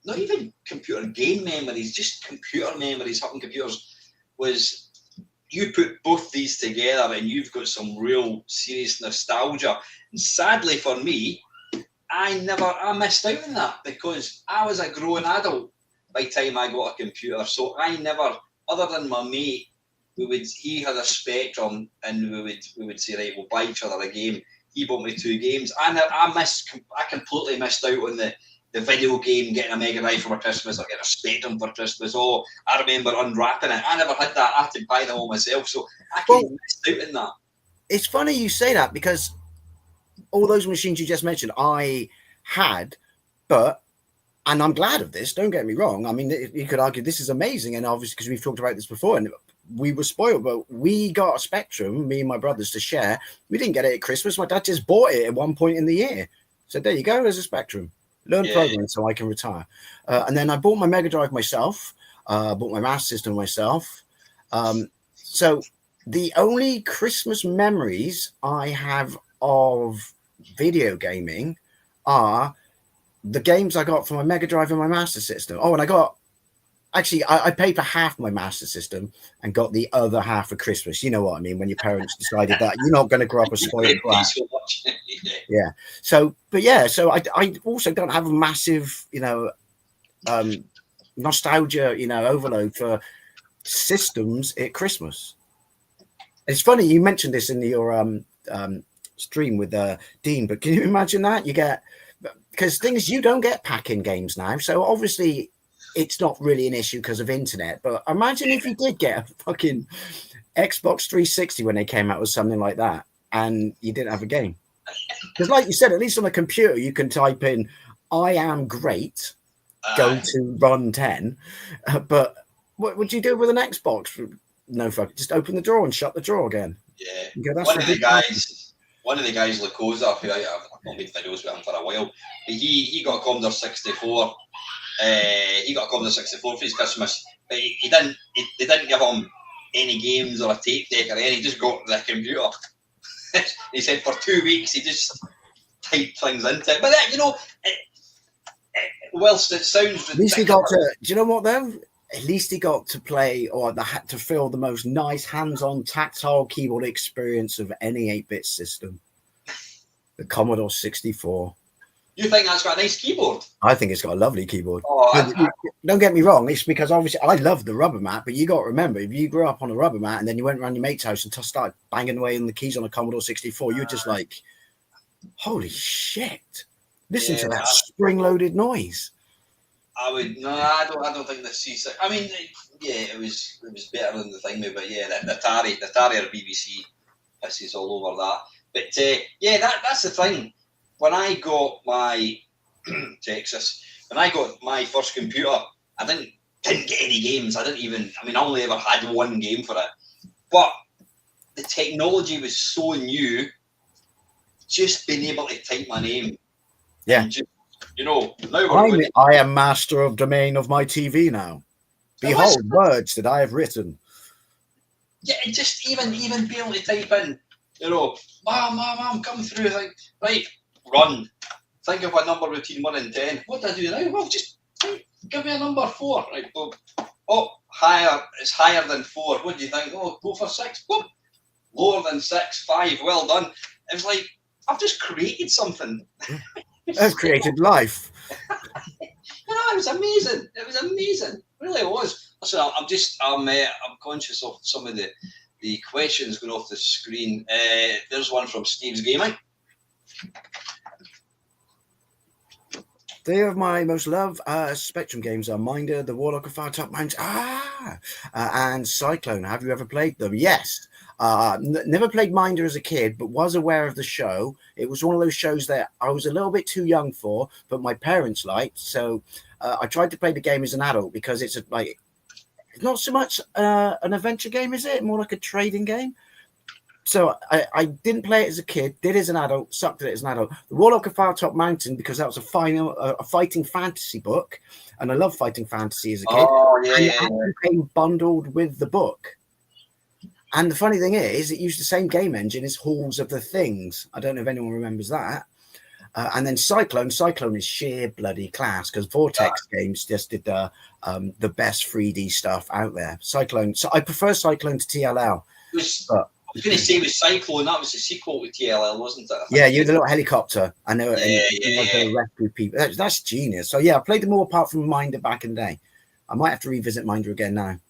Speaker 3: not even computer game memories, just computer memories, having computers, was, you put both these together and you've got some real serious nostalgia. And sadly for me, I missed out on that because I was a grown adult by the time I got a computer. So I never, other than my mate, he had a Spectrum, and we would say, right, we'll buy each other a game. He bought me 2 games. I completely missed out on the video game, getting a Mega Drive for Christmas, or getting a Spectrum for Christmas. Oh, I remember unwrapping it. I never had that. I had to buy them all myself. So I missed out on that.
Speaker 4: It's funny you say that, because all those machines you just mentioned, I had, and I'm glad of this, don't get me wrong. I mean, you could argue this is amazing, and obviously because we've talked about this before, and we were spoiled, but we got a Spectrum, me and my brothers, to share. We didn't get it at Christmas. My dad just bought it at one point in the year. So there you go, there's a Spectrum. Learn programming so I can retire. And then I bought my Mega Drive myself, bought my Master System myself. So the only Christmas memories I have of video gaming are the games I got for my Mega Drive and my Master System. Oh, and I paid for half my Master System and got the other half for Christmas. You know what I mean? When your parents decided that you're not going to grow up a spoiled brat. Yeah. So I also don't have a massive, nostalgia, overload for systems at Christmas. It's funny you mentioned this in your stream with Dean, but can you imagine that because things you don't get pack-in games now, so obviously it's not really an issue because of internet. But imagine if you did get a fucking Xbox 360 when they came out with something like that, and you didn't have a game. Because, like you said, at least on a computer you can type in "I am great," go to run 10. But what would you do with an Xbox? No fuck, just open the drawer and shut the drawer again.
Speaker 3: Yeah. One of the guys, Lacosa, who I've not made videos with him for a while, but he got a Commodore 64. He got a Commodore 64 for his Christmas, but they didn't give him any games or a tape deck or anything. He just got the computer. He said for 2 weeks he just typed things into it. But whilst it sounds ridiculous,
Speaker 4: at least he got to. Do you know what though? At least he got to play to feel the most nice hands-on tactile keyboard experience of any 8-bit system. The Commodore 64.
Speaker 3: You think that's got a nice keyboard?
Speaker 4: I think it's got a lovely keyboard. Don't get me wrong. It's because obviously I love the rubber mat, but you got to remember, if you grew up on a rubber mat and then you went around your mate's house and started banging away on the keys on a Commodore 64, you're just like, holy shit! Listen to that spring-loaded noise.
Speaker 3: I don't think the C6. I mean, it was better than the thing, but the Atari or BBC pisses all over that. But that's the thing. When I got my Texas, when I got my first computer, I didn't get any games. I only ever had one game for it. But the technology was so new, just being able to type my name.
Speaker 4: Yeah.
Speaker 3: Now
Speaker 4: I am master of domain of my TV now. Behold, words that I have written.
Speaker 3: Yeah, just even be able to type in, Mom, come through. Like, right, run. Think of a number between 1 and 10. What do I do now? Well, just give me a number 4. Right, oh, higher. It's higher than 4. What do you think? Oh, go for 6. Boom. Lower than 6. 5. Well done. It was like, I've just created something.
Speaker 4: I've created life.
Speaker 3: It was amazing. It was amazing. It really was. Listen, I'm conscious of some of the the questions going off the screen. There's one from Steve's Gaming.
Speaker 4: Three of my most loved Spectrum games are Minder, The Warlock of Far Top Mountain, and Cyclone. Have you ever played them? Yes. Never played Minder as a kid, but was aware of the show. It was one of those shows that I was a little bit too young for, but my parents liked. So I tried to play the game as an adult because it's not so much an adventure game, is it? More like a trading game. So I didn't play it as a kid, did it as an adult, sucked at it as an adult. The Warlock of Far Top Mountain, because that was a fighting fantasy book, and I love fighting fantasy as a kid.
Speaker 3: Oh, yeah,
Speaker 4: and
Speaker 3: yeah,
Speaker 4: it came bundled with the book. And the funny thing is, it used the same game engine as Halls of the Things. I don't know if anyone remembers that. And then Cyclone is sheer bloody class, because Vortex Games just did the best 3D stuff out there. Cyclone. So I prefer Cyclone to TLL.
Speaker 3: I was going to say with Cyclone, that was the sequel to TLL, wasn't it?
Speaker 4: Yeah, you had a little helicopter. I know.
Speaker 3: Yeah.
Speaker 4: Rescue people. That's genius. So yeah, I played them all apart from Minder back in the day. I might have to revisit Minder again now.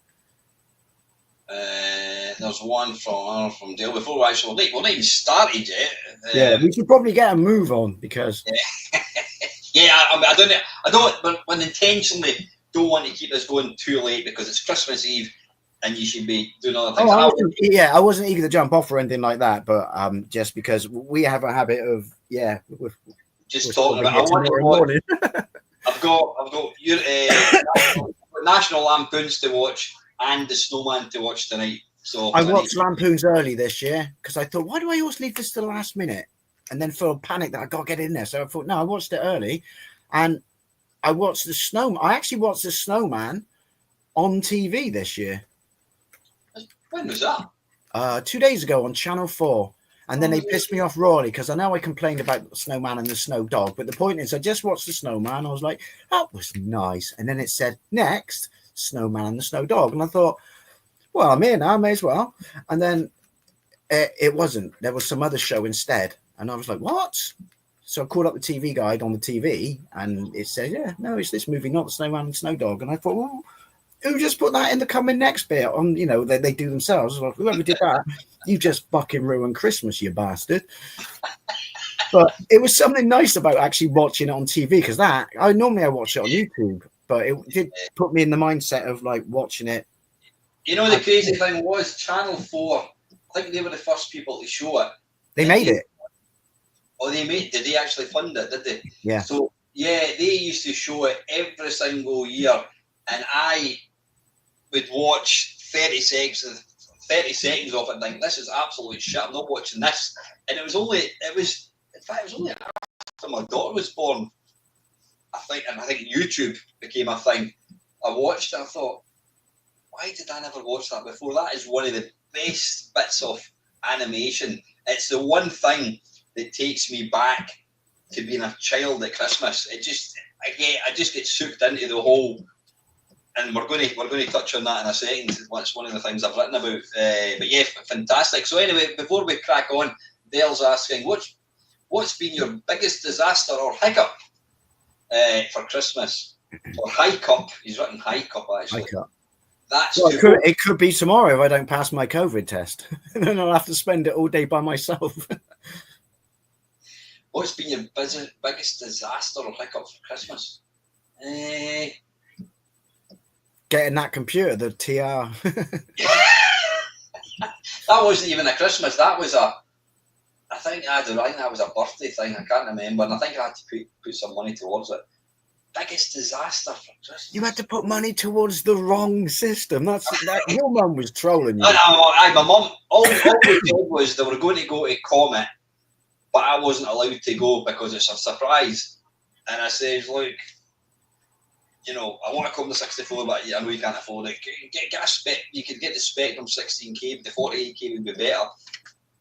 Speaker 3: There's one from Dale before we actually we're not even started yet.
Speaker 4: Yeah, we should probably get a move on because.
Speaker 3: Yeah, I don't, but intentionally don't want to keep this going too late because it's Christmas Eve. And you should be doing other things.
Speaker 4: I wasn't eager to jump off or anything like that, but just because we have a habit of
Speaker 3: just talking about. I've got your National Lampoons to watch and The Snowman to watch tonight. So
Speaker 4: I watched Lampoons early this year because I thought, why do I always leave this to the last minute? And then feel panic that I got to get in there. So I thought, no, I watched it early, and I watched The Snowman. I actually watched The Snowman on TV this year.
Speaker 3: When was that?
Speaker 4: 2 days ago on Channel 4. And then they pissed me off royally because I know I complained about the Snowman and the Snow Dog. But the point is, I just watched the Snowman. I was like, that was nice. And then it said, next, Snowman and the Snow Dog. And I thought, well, I'm here now. I may as well. And then it wasn't. There was some other show instead. And I was like, what? So I called up the TV guide on the TV. And it said, yeah, no, it's this movie, not the Snowman and Snow Dog. And I thought, well, who just put that in the coming next bit on, they do themselves. Like, whoever did that, you just fucking ruined Christmas, you bastard. But it was something nice about actually watching it on TV because I watch it on YouTube, but it did put me in the mindset of like watching it.
Speaker 3: The crazy thing was Channel 4, I think they were the first people to show it.
Speaker 4: They made it.
Speaker 3: Oh, did they actually fund it, did they?
Speaker 4: Yeah.
Speaker 3: So, yeah, they used to show it every single year, and I would watch 30 seconds of it and think, this is absolute shit, I'm not watching this. And it was only after my daughter was born, I think YouTube became a thing. I watched it, I thought, why did I never watch that before? That is one of the best bits of animation. It's the one thing that takes me back to being a child at Christmas. I just get sucked into the whole. And we're going to touch on that in a second. That's one of the things I've written about. But yeah, fantastic. So anyway, before we crack on, Dale's asking, what's been your biggest disaster or hiccup for Christmas? Or hiccup? He's written hiccup actually.
Speaker 4: Hiccup.
Speaker 3: That's
Speaker 4: it could be tomorrow if I don't pass my COVID test. Then I'll have to spend it all day by myself.
Speaker 3: What's been your biggest disaster or hiccup for Christmas?
Speaker 4: Getting that computer, the TR.
Speaker 3: That wasn't even a Christmas. That was I think that was a birthday thing. I can't remember. And I think I had to put some money towards it. Biggest disaster for Christmas.
Speaker 4: You had to put money towards the wrong system. Your mum was trolling you.
Speaker 3: No, my mum, all we said was they were going to go to Comet, but I wasn't allowed to go because it's a surprise. And I said, look, I want to come to 64, but I know you can't afford it. Get a spec. You could get the Spectrum 16K, but the 48K would be better.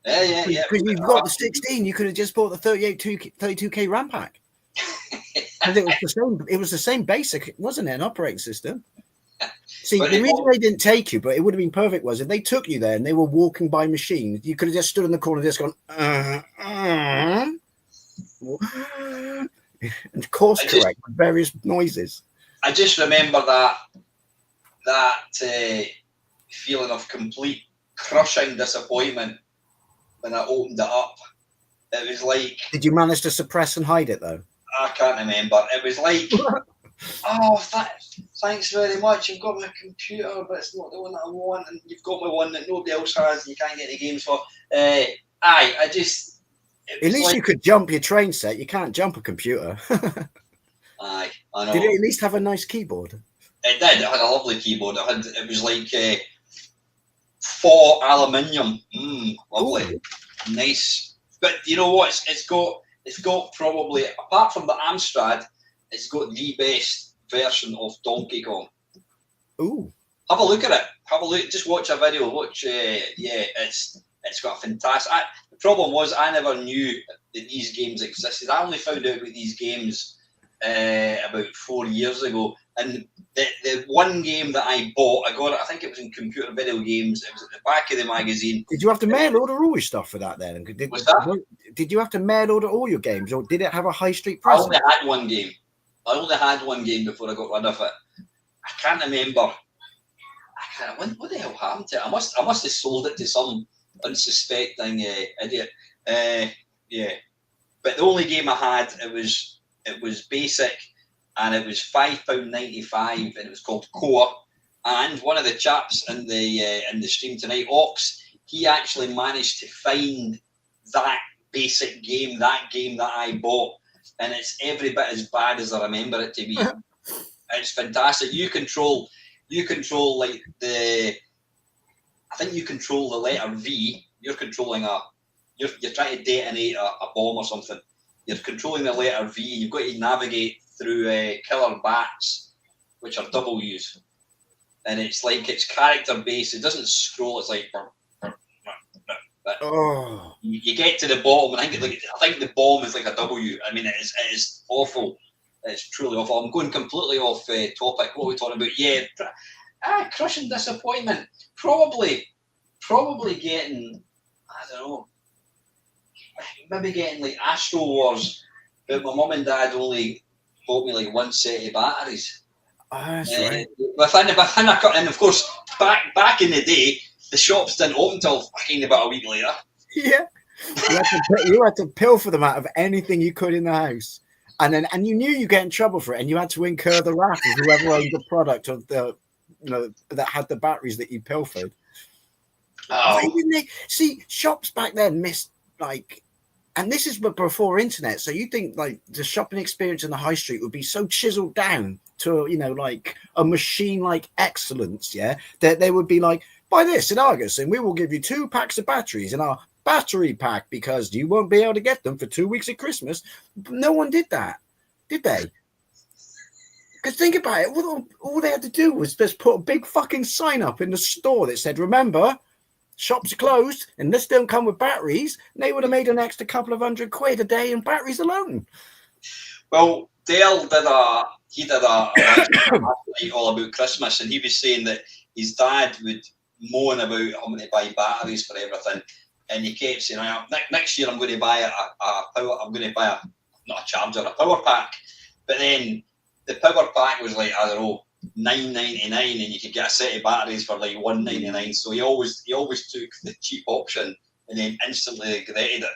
Speaker 3: Yeah.
Speaker 4: Because you've got the 16, you could have just bought the 32K RAM pack. And it was the same basic, wasn't it? An operating system. See, the reason they didn't take you, but it would have been perfect, was if they took you there and they were walking by machines, you could have just stood in the corner and just gone, and course correct with various noises.
Speaker 3: I just remember that feeling of complete crushing disappointment when I opened it up. It was like...
Speaker 4: Did you manage to suppress and hide it, though?
Speaker 3: I can't remember. It was like, oh, thanks very much. You've got my computer, but it's not the one that I want. And you've got my one that nobody else has and you can't get any games for. I just...
Speaker 4: At least like, you could jump your train set. You can't jump a computer.
Speaker 3: Aye, I know.
Speaker 4: Did it at least have a nice keyboard?
Speaker 3: It did. It had a lovely keyboard. It was like faux aluminium. Lovely. Ooh. Nice. But you know what? It's got probably, apart from the Amstrad, it's got the best version of Donkey Kong.
Speaker 4: Ooh.
Speaker 3: Have a look at it. Have a look. Just watch a video. Watch. It's got a fantastic. The problem was I never knew that these games existed. I only found out about these games about 4 years ago. And the one game that I bought, I got it. I think it was in Computer Video Games. It was at the back of the magazine.
Speaker 4: Did you have to mail order all your stuff for that then?
Speaker 3: What's that?
Speaker 4: Did you have to mail order all your games, or did it have a high street press?
Speaker 3: I only had one game. Before I got rid of it. I can't remember. What the hell happened to it? I must have sold it to some unsuspecting idiot. Yeah. But the only game I had, it was basic. And it was £5.95, and it was called Core. And one of the chaps in the stream tonight, Ox, he actually managed to find that basic game, that I bought, and it's every bit as bad as I remember it to be. It's fantastic. You control like I think you control the letter V. You're controlling you're trying to detonate a bomb or something. You're controlling the letter V. You've got to navigate through killer bats, which are W's, and it's character based. It doesn't scroll. It's like you get to the bottom, and I think the bomb is like a W. I mean, it is awful. It's truly awful. I'm going completely off topic. What are we talking about? Yeah, crushing disappointment. Probably getting, I don't know, maybe getting like Astro Wars, but my mum and dad only bought me like one set of batteries.
Speaker 4: That's right.
Speaker 3: And of course, back in the day, the shops didn't open until fucking about a week later.
Speaker 4: Yeah, you had to pilfer them out of anything you could in the house, and you knew you get in trouble for it, and you had to incur the wrath of whoever owned the product of the, that had the batteries that you pilfered.
Speaker 3: Oh.
Speaker 4: Why didn't they see shops back then missed like? And this is before internet, so you think like the shopping experience in the high street would be so chiseled down to like a machine like excellence, yeah? That they would be like, buy this in Argos, and we will give you 2 packs of batteries in our battery pack because you won't be able to get them for 2 weeks at Christmas. No one did that, did they? Because think about it, all they had to do was just put a big fucking sign up in the store that said, "Remember, shops are closed and this don't come with batteries," and they would have made an extra couple of £100 a day in batteries alone.
Speaker 3: Well, Dale did a all about Christmas, and he was saying that his dad would moan about having to buy batteries for everything, and he kept saying, next year I'm going to buy not a charger, a power pack. But then the power pack was like, I don't know, $9.99, and you could get a set of batteries for like $1.99. So he always took the cheap option and then instantly regretted it.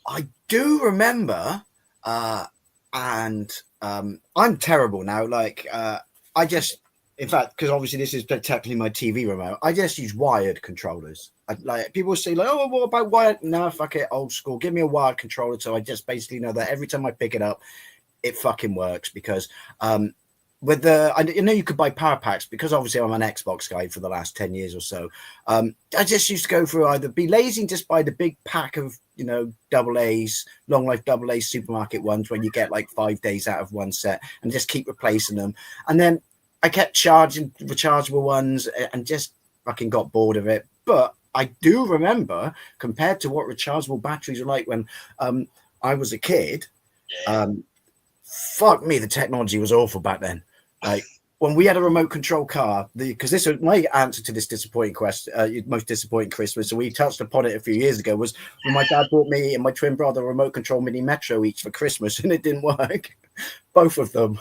Speaker 4: I do remember, and I'm terrible now. Like I just, in fact, because obviously this is technically my TV remote, I just use wired controllers. Like people say, like, "Oh, what about wired?" No, fuck it, old school. Give me a wired controller, so I just basically know that every time I pick it up, it fucking works. Because with I know you could buy power packs, because obviously I'm an Xbox guy for the last 10 years or so. I just used to go through, either be lazy and just buy the big pack of double A's, long life double A supermarket ones, when you get like 5 days out of one set, and just keep replacing them. And then I kept charging rechargeable ones and just fucking got bored of it. But I do remember, compared to what rechargeable batteries were like when I was a kid, fuck me, the technology was awful back then. Like when we had a remote control car, because this was my answer to this disappointing question, most disappointing Christmas, and we touched upon it a few years ago, was when my dad bought me and my twin brother a remote control mini Metro each for Christmas, and it didn't work. Both of them.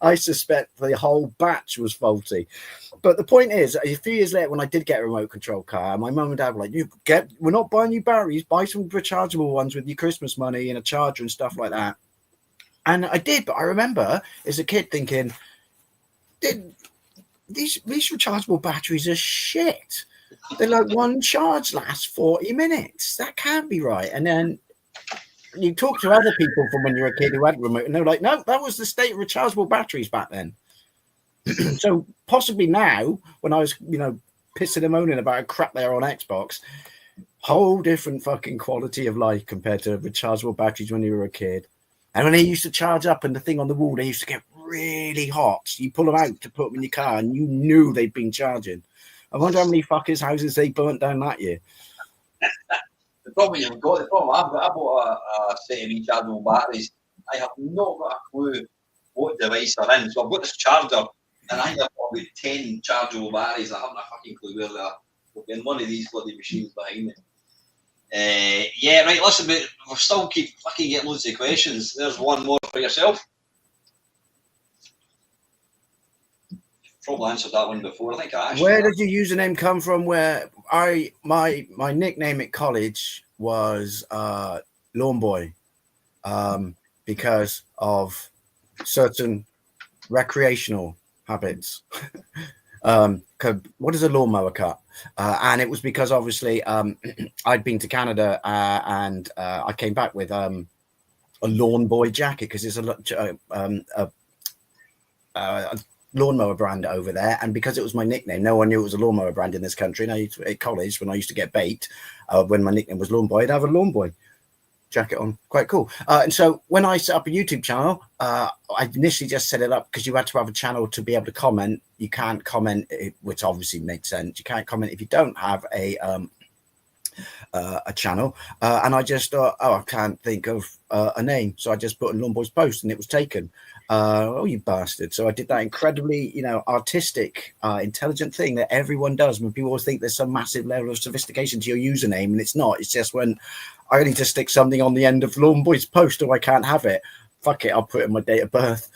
Speaker 4: I suspect the whole batch was faulty. But the point is, a few years later, when I did get a remote control car, my mum and dad were like, we're not buying you batteries, buy some rechargeable ones with your Christmas money and a charger and stuff like that. And I did, but I remember as a kid thinking, these rechargeable batteries are shit. They're like, one charge lasts 40 minutes. That can't be right. And then you talk to other people from when you were a kid who had remote, and they're like, no, that was the state of rechargeable batteries back then. So possibly now, when I was, pissing and moaning about crap there on Xbox, whole different fucking quality of life compared to rechargeable batteries when you were a kid. And when they used to charge up and the thing on the wall, they used to get really hot. So you pull them out to put them in your car and you knew they'd been charging. I wonder how many fuckers' houses they burnt down that year.
Speaker 3: The problem I've got, I bought a set of rechargeable batteries. I have not got a clue what device they're in. So I've got this charger and I have about 10 chargeable batteries. I haven't a fucking clue where they are. In one of these bloody machines behind me. Yeah, right, listen, but we'll still keep fucking getting loads of questions. There's one more for yourself. Probably answered that one before. I think I asked.
Speaker 4: Where did your username come from? Where my nickname at college was Lawnboy, because of certain recreational habits. What is a lawnmower cut? And it was because obviously I'd been to Canada and I came back with a Lawnboy jacket because it's a lawnmower brand over there, and because it was my nickname, no one knew it was a lawnmower brand in this country. And at college, when I used to get bait, when my nickname was Lawnboy, I'd have a Lawnboy jacket on. Quite cool. And so when I set up a YouTube channel, I initially just set it up because you had to have a channel to be able to comment. You can't comment, which obviously makes sense. You can't comment if you don't have a channel. And I just thought, I can't think of a name, so I just put in Lawnboypost and it was taken. Oh, you bastard. So I did that incredibly, artistic, intelligent thing that everyone does when people always think there's some massive level of sophistication to your username, and it's not. It's just when I need to stick something on the end of Lawnboypost or I can't have it. Fuck it, I'll put in my date of birth.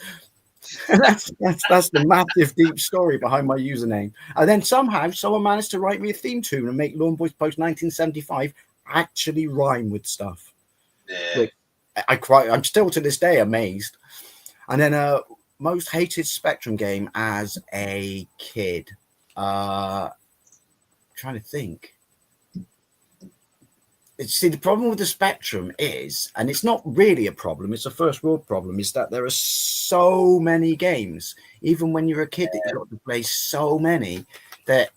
Speaker 4: that's the massive deep story behind my username. And then somehow someone managed to write me a theme tune and make Lawnboypost1975 actually rhyme with stuff.
Speaker 3: Yeah.
Speaker 4: I'm still to this day amazed. And then most hated Spectrum game as a kid. Trying to think. See, the problem with the Spectrum is, and it's not really a problem, it's a first world problem, is that there are so many games, even when you're a kid, that you've got to play so many, that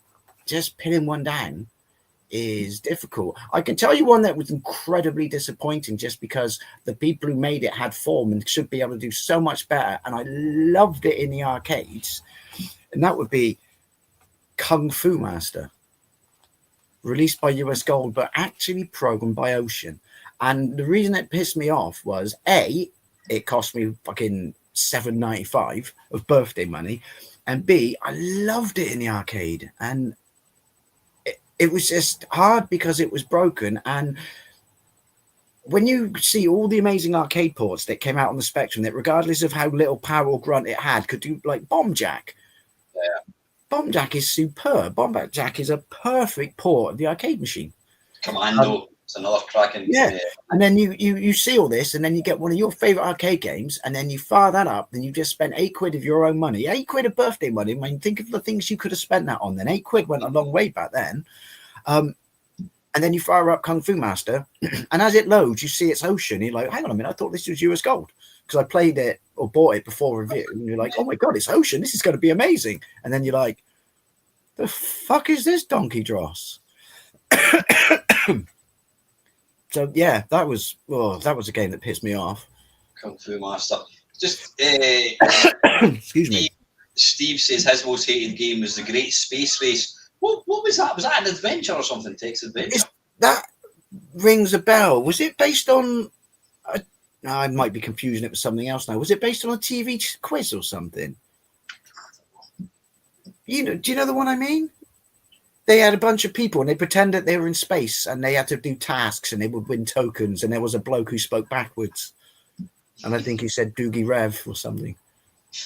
Speaker 4: just pinning one down is difficult. I can tell you one that was incredibly disappointing just because the people who made it had form and should be able to do so much better, and I loved it in the arcades, and that would be Kung Fu Master. Released by US Gold, but actually programmed by Ocean. And the reason it pissed me off was A, it cost me fucking $7.95 of birthday money, and B, I loved it in the arcade, and it was just hard because it was broken. And when you see all the amazing arcade ports that came out on the Spectrum, that regardless of how little power or grunt it had, could do like Bomb Jack.
Speaker 3: Yeah.
Speaker 4: Bomb Jack is superb. Bomb Jack is a perfect port of the arcade machine.
Speaker 3: Commando, it's another cracking.
Speaker 4: Yeah. And then you see all this, and then you get one of your favorite arcade games, and then you fire that up, and you just spent £8 of your own money, £8 of birthday money. I mean, think of the things you could have spent that on. Then £8 went a long way back then. And then you fire up Kung Fu Master, and as it loads, you see it's Ocean. You're like, hang on a minute, I thought this was US Gold. Because I played it or bought it before review, and you're like, oh my God, it's Ocean. This is going to be amazing. And then you're like, the fuck is this donkey dross? So yeah, that was a game that pissed me off.
Speaker 3: Kung Fu Master. Just
Speaker 4: excuse me.
Speaker 3: Steve says his most hated game was the Great Space Race. What was that? Was that an adventure or something? Text adventure.
Speaker 4: That rings a bell. Was it based on? I might be confusing it with something else now. Was it based on a TV quiz or something? Do you know the one I mean? They had a bunch of people and they pretended that they were in space and they had to do tasks and they would win tokens, and there was a bloke who spoke backwards. And I think he said Doogie Rev or something.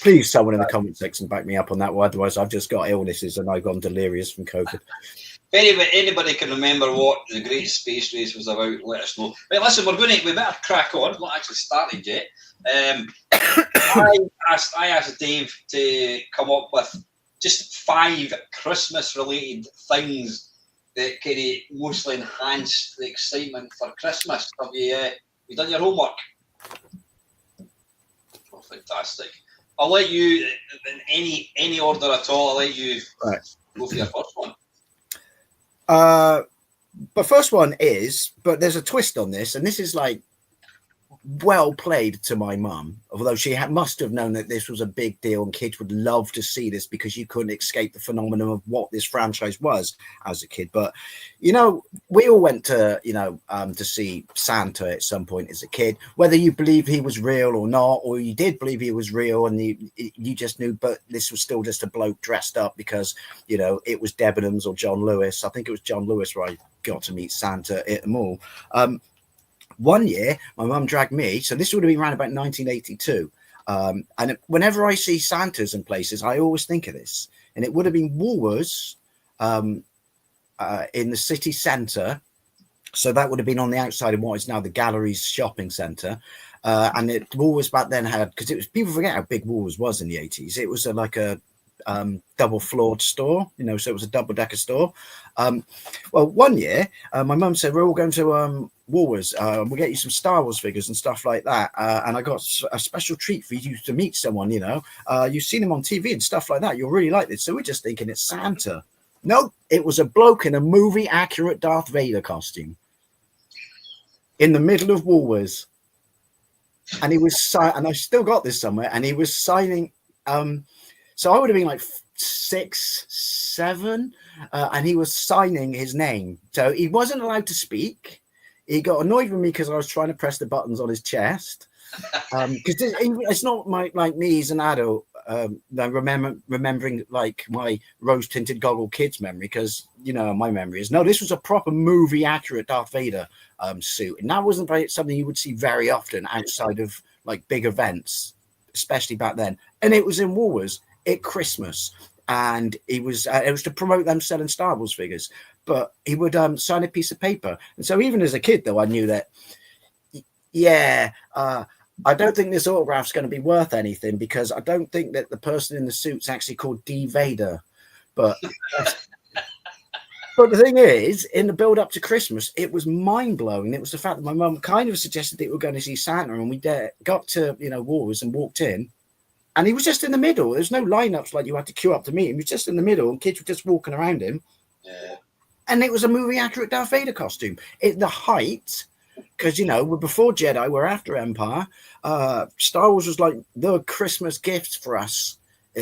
Speaker 4: Please, someone in the comment section back me up on that one. Otherwise, I've just got illnesses and I've gone delirious from COVID.
Speaker 3: If anybody can remember what the Great Space Race was about, let us know. Right, listen, we better crack on. It's not actually started yet. I asked Dave to come up with just 5 Christmas-related things that kind of mostly enhance the excitement for Christmas. Have you done your homework? Oh, fantastic. I'll let you, in any order at all, I'll let you go for your first one.
Speaker 4: But first one is, but there's a twist on this, and this is like well played to my mum, although she must have known that this was a big deal and kids would love to see this because you couldn't escape the phenomenon of what this franchise was as a kid. But you know, we all went to to see Santa at some point as a kid, whether you believe he was real or not, or you did believe he was real and you just knew, but this was still just a bloke dressed up because it was Debenhams or John Lewis. I think it was John Lewis where I got to meet Santa at the mall. One year, my mum dragged me, so this would have been around about 1982. And whenever I see Santas in places, I always think of this. And it would have been Woolworths in the city centre. So that would have been on the outside of what is now the Galleries shopping centre. And Woolworths back then had, because it was, people forget how big Woolworths was in the 80s. It was like a double floored store, so it was a double decker store. Well, one year, my mum said, we're all going to Woolworths, we'll get you some Star Wars figures and stuff like that. And I got a special treat for you to meet someone, you've seen him on TV and stuff like that. You'll really like this. So we're just thinking it's Santa. No, it was a bloke in a movie accurate Darth Vader costume in the middle of Woolworths. And he was, and I still got this somewhere, and he was signing, so I would have been like 6, 7, and he was signing his name. So he wasn't allowed to speak. He got annoyed with me because I was trying to press the buttons on his chest. Because it's not like me as an adult remembering like my rose-tinted goggle kids memory, because my memory is, no, this was a proper movie accurate Darth Vader suit, and that wasn't something you would see very often outside of like big events, especially back then. And it was in Woolworths at Christmas, and it was to promote them selling Star Wars figures. But he would sign a piece of paper, and so even as a kid, though, I knew that, I don't think this autograph's going to be worth anything, because I don't think that the person in the suit's actually called D. Vader. But but the thing is, in the build up to Christmas, it was mind blowing. It was the fact that my mum kind of suggested that we were going to see Santa, and we got to Woolworths and walked in. And he was just in the middle. There's no lineups like you had to queue up to meet him. He was just in the middle, and kids were just walking around him.
Speaker 3: Yeah.
Speaker 4: And it was a movie accurate Darth Vader costume. At the height, because we're before Jedi, we're after Empire. Star Wars was like the Christmas gift for us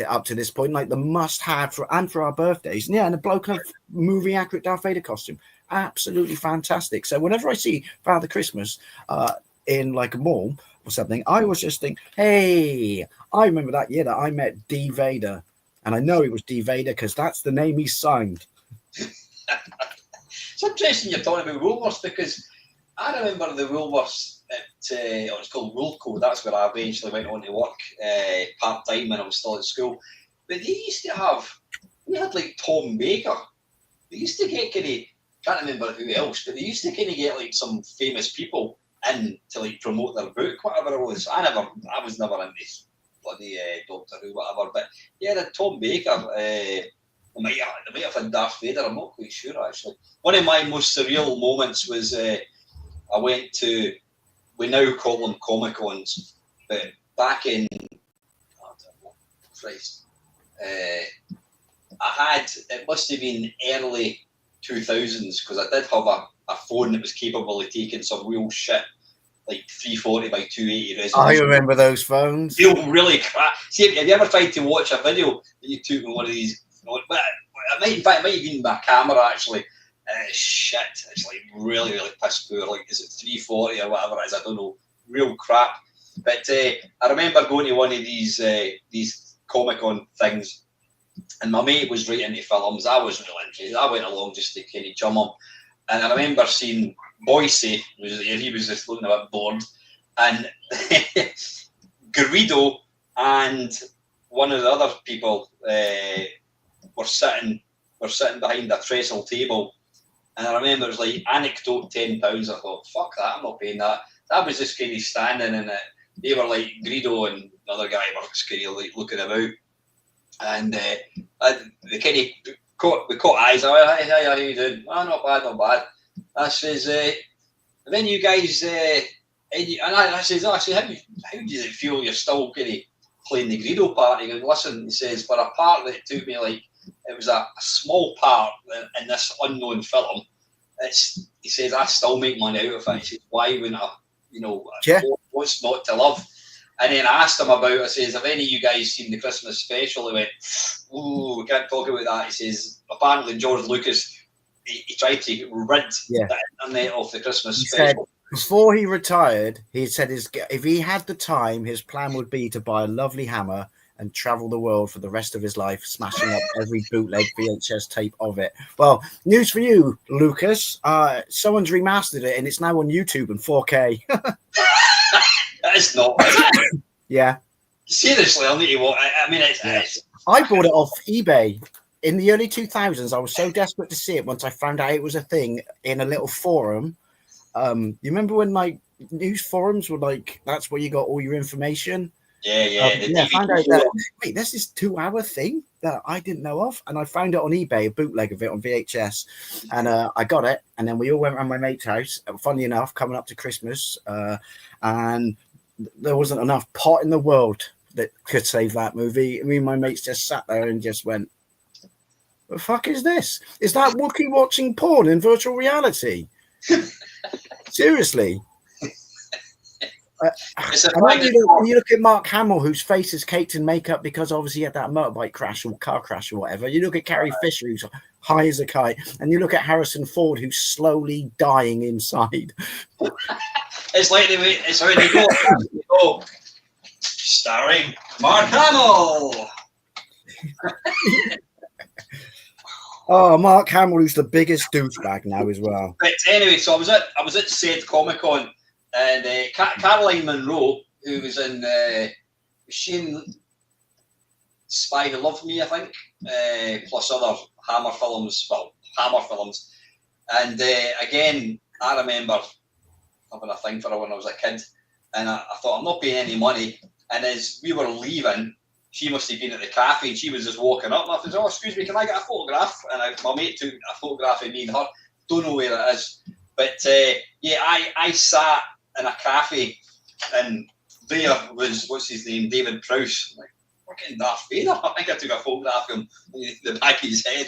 Speaker 4: up to this point, like the must-have for our birthdays. And a bloke in a movie accurate Darth Vader costume, absolutely fantastic. So whenever I see Father Christmas in like a mall or something, I always just think, hey, I remember that year that I met D. Vader, and I know it was D. Vader because that's the name he signed.
Speaker 3: It's interesting you're talking about Woolworths, because I remember the Woolworths at it's called Woolco. That's where I eventually went on to work part-time when I was still at school. But we had like Tom Baker. They used to get can't remember who else, but they used to get like some famous people in to like promote their book, whatever it was. I was never in this bloody Doctor Who, whatever. But the Tom Baker, they might have had Darth Vader. I'm not quite sure actually. One of my most surreal moments was I went to, we now call them Comic-Cons, but back in, it must have been early 2000s, because I did have a phone that was capable of taking some real shit, like 340 by 280 resolution.
Speaker 4: I remember those phones.
Speaker 3: They were really crap. See, have you ever tried to watch a video that you took on one of these? It might have been my camera actually. Shit, it's like really, really piss poor. Like, is it 340 or whatever it is? I don't know. Real crap. But I remember going to one of these Comic-Con things, and my mate was right into films. I wasn't really interested. I went along just to kind of chum him. And I remember seeing Boise was there. He was just looking a bit bored. and Garrido and one of the other people were sitting behind a trestle table, and I remember it was like anecdote £10. I thought, fuck that, I'm not paying that. That was just kind of standing, and they were like Greedo and another guy were just kind of like looking about, and they kind of caught eyes. Oh, hi, how you doing? Oh, not bad. I says, have any of you guys? And I says, how do you feel you're still kind of playing the Greedo part? He goes, listen, he says, for a part that took me like, it was a small part in this unknown film. He says, I still make money out of it. He says, why wouldn't I, what's not to love? And then I asked him about, I says, have any of you guys seen the Christmas special? He went, ooh, we can't talk about that. He says, apparently George Lucas, he tried to rid the internet of the Christmas special.
Speaker 4: Said, before he retired, he said if he had the time, his plan would be to buy a lovely hammer and travel the world for the rest of his life, smashing up every bootleg VHS tape of it. Well, news for you, Lucas. Someone's remastered it, and it's now on YouTube in 4K.
Speaker 3: That is not. Is it?
Speaker 4: Yeah.
Speaker 3: Seriously, I'll need to watch. I mean, it's.
Speaker 4: I bought it off eBay in the early 2000s. I was so desperate to see it once I found out it was a thing in a little forum. You remember when like news forums were like, that's where you got all your information?
Speaker 3: Yeah.
Speaker 4: I found out that, wait, there's this 2-hour thing that I didn't know of, and I found it on eBay, a bootleg of it on VHS, and I got it, and then we all went around my mate's house, funny enough, coming up to Christmas, and there wasn't enough pot in the world that could save that movie. I mean, my mates just sat there and just went, the fuck is this? Is that Wookiee watching porn in virtual reality? Seriously. And then you look at Mark Hamill, whose face is caked in makeup because obviously he had that motorbike crash or car crash or whatever. You look at Carrie Fisher, who's high as a kite, and you look at Harrison Ford, who's slowly dying inside.
Speaker 3: It's like it's how they go. Starring Mark Hamill.
Speaker 4: Oh, Mark Hamill, who's the biggest douchebag now as well.
Speaker 3: But anyway, so I was at said Comic Con, and Caroline Munro, who was in she in Spy Who Loved Me, I think, plus other Hammer films, and again, I remember having a thing for her when I was a kid, and I thought, I'm not paying any money, and as we were leaving, she must have been at the cafe, and she was just walking up, and I said, oh, excuse me, can I get a photograph? And my mate took a photograph of me and her, don't know where it is, but I sat in a cafe, and there was, what's his name, David Prowse, like, we're getting Darth Vader. I think I took a photograph of him in the back of his head.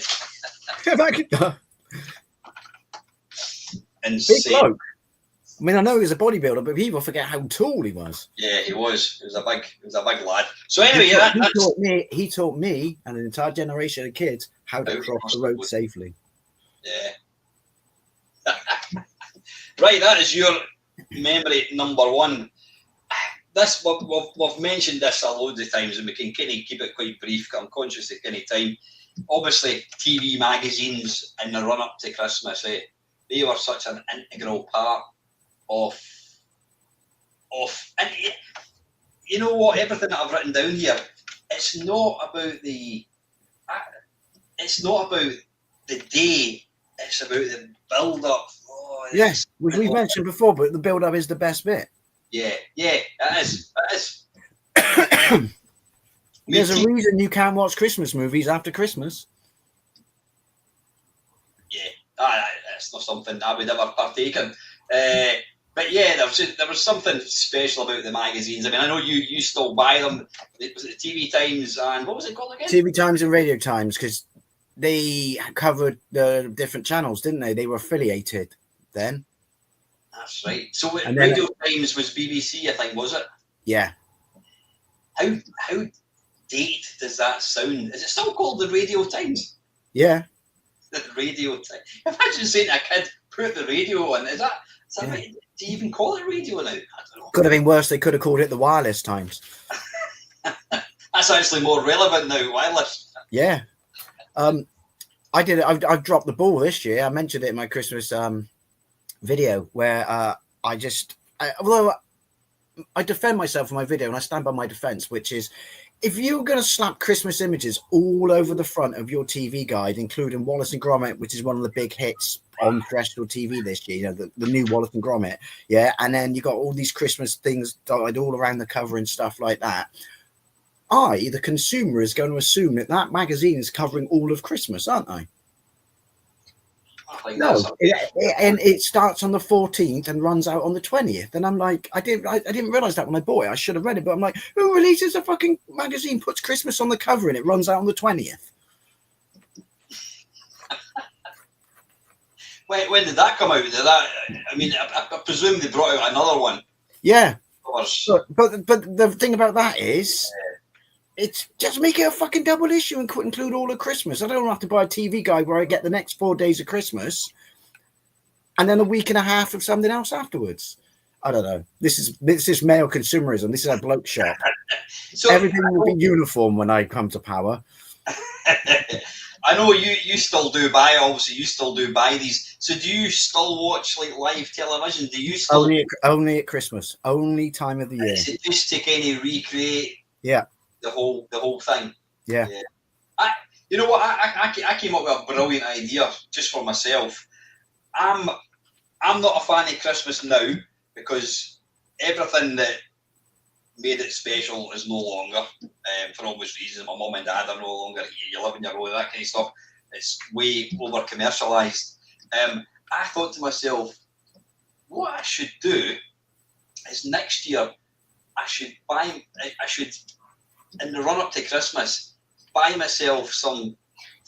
Speaker 4: And big bloke. I mean, I know he was a bodybuilder, but people forget how tall he was.
Speaker 3: Yeah, he was. He was a big lad. So anyway,
Speaker 4: he taught me and an entire generation of kids how to cross the road safely.
Speaker 3: Yeah. Right, that is your memory number one. This we've mentioned this a load of times, and we can kind of keep it quite brief. I'm conscious of kind of time. Obviously, TV magazines in the run up to Christmas, they were such an integral part of and you know what, everything that I've written down here, it's not about the day, it's about the build up.
Speaker 4: Yes, which we've mentioned before, but the build up is the best bit.
Speaker 3: Yeah, it is.
Speaker 4: There's a reason you can't watch Christmas movies after Christmas.
Speaker 3: Yeah, it's not something I would ever partake in. But yeah, there was something special about the magazines. I mean, I know you still buy them. It was the TV Times and what was it called again? TV
Speaker 4: Times and Radio Times, because they covered the different channels, didn't they? They were affiliated then.
Speaker 3: That's right. So Radio Times was BBC, I think, was it?
Speaker 4: Yeah.
Speaker 3: How dated does that sound? Is it still called the Radio Times?
Speaker 4: Yeah.
Speaker 3: The Radio Times. Imagine saying to a kid, put the radio on. Is that right? Do you even call it radio now? I don't know.
Speaker 4: Could have been worse. They could have called it the Wireless Times.
Speaker 3: That's actually more relevant now, wireless.
Speaker 4: Yeah. I did it. I've dropped the ball this year. I mentioned it in my Christmas video where although I defend myself in my video, and I stand by my defense, which is, if you're going to slap Christmas images all over the front of your TV guide, including Wallace and Gromit, which is one of the big hits on terrestrial TV this year, you know, the new Wallace and Gromit, yeah, and then you got all these Christmas things dotted all around the cover and stuff like that, the consumer, is going to assume that that magazine is covering all of Christmas, aren't I? No, and it starts on the 14th and runs out on the 20th. And I'm like, I didn't realize that when I bought it. I should have read it, but I'm like, who releases a fucking magazine, puts Christmas on the cover, and it runs out on the 20th?
Speaker 3: When did that come out? I mean, I presume they brought out another one.
Speaker 4: Yeah, but the thing about that is, it's just make it a fucking double issue and include all of Christmas. I don't have to buy a TV guide where I get the next 4 days of Christmas and then a week and a half of something else afterwards. I don't know. This is male consumerism. This is a bloke shop. So everything will be uniform when I come to power.
Speaker 3: I know you still do buy. Obviously, you still do buy these. So do you still watch like live television? Do you still
Speaker 4: only at Christmas? Only time of the year.
Speaker 3: Is it just take any recreate?
Speaker 4: Yeah.
Speaker 3: The whole thing.
Speaker 4: Yeah.
Speaker 3: You know what? I came up with a brilliant idea just for myself. I'm not a fan of Christmas now because everything that made it special is no longer, for obvious reasons. My mum and dad are no longer 11-year-old, that kind of stuff. It's way over commercialised. I thought to myself, what I should do is next year I should in the run up to Christmas, buy myself some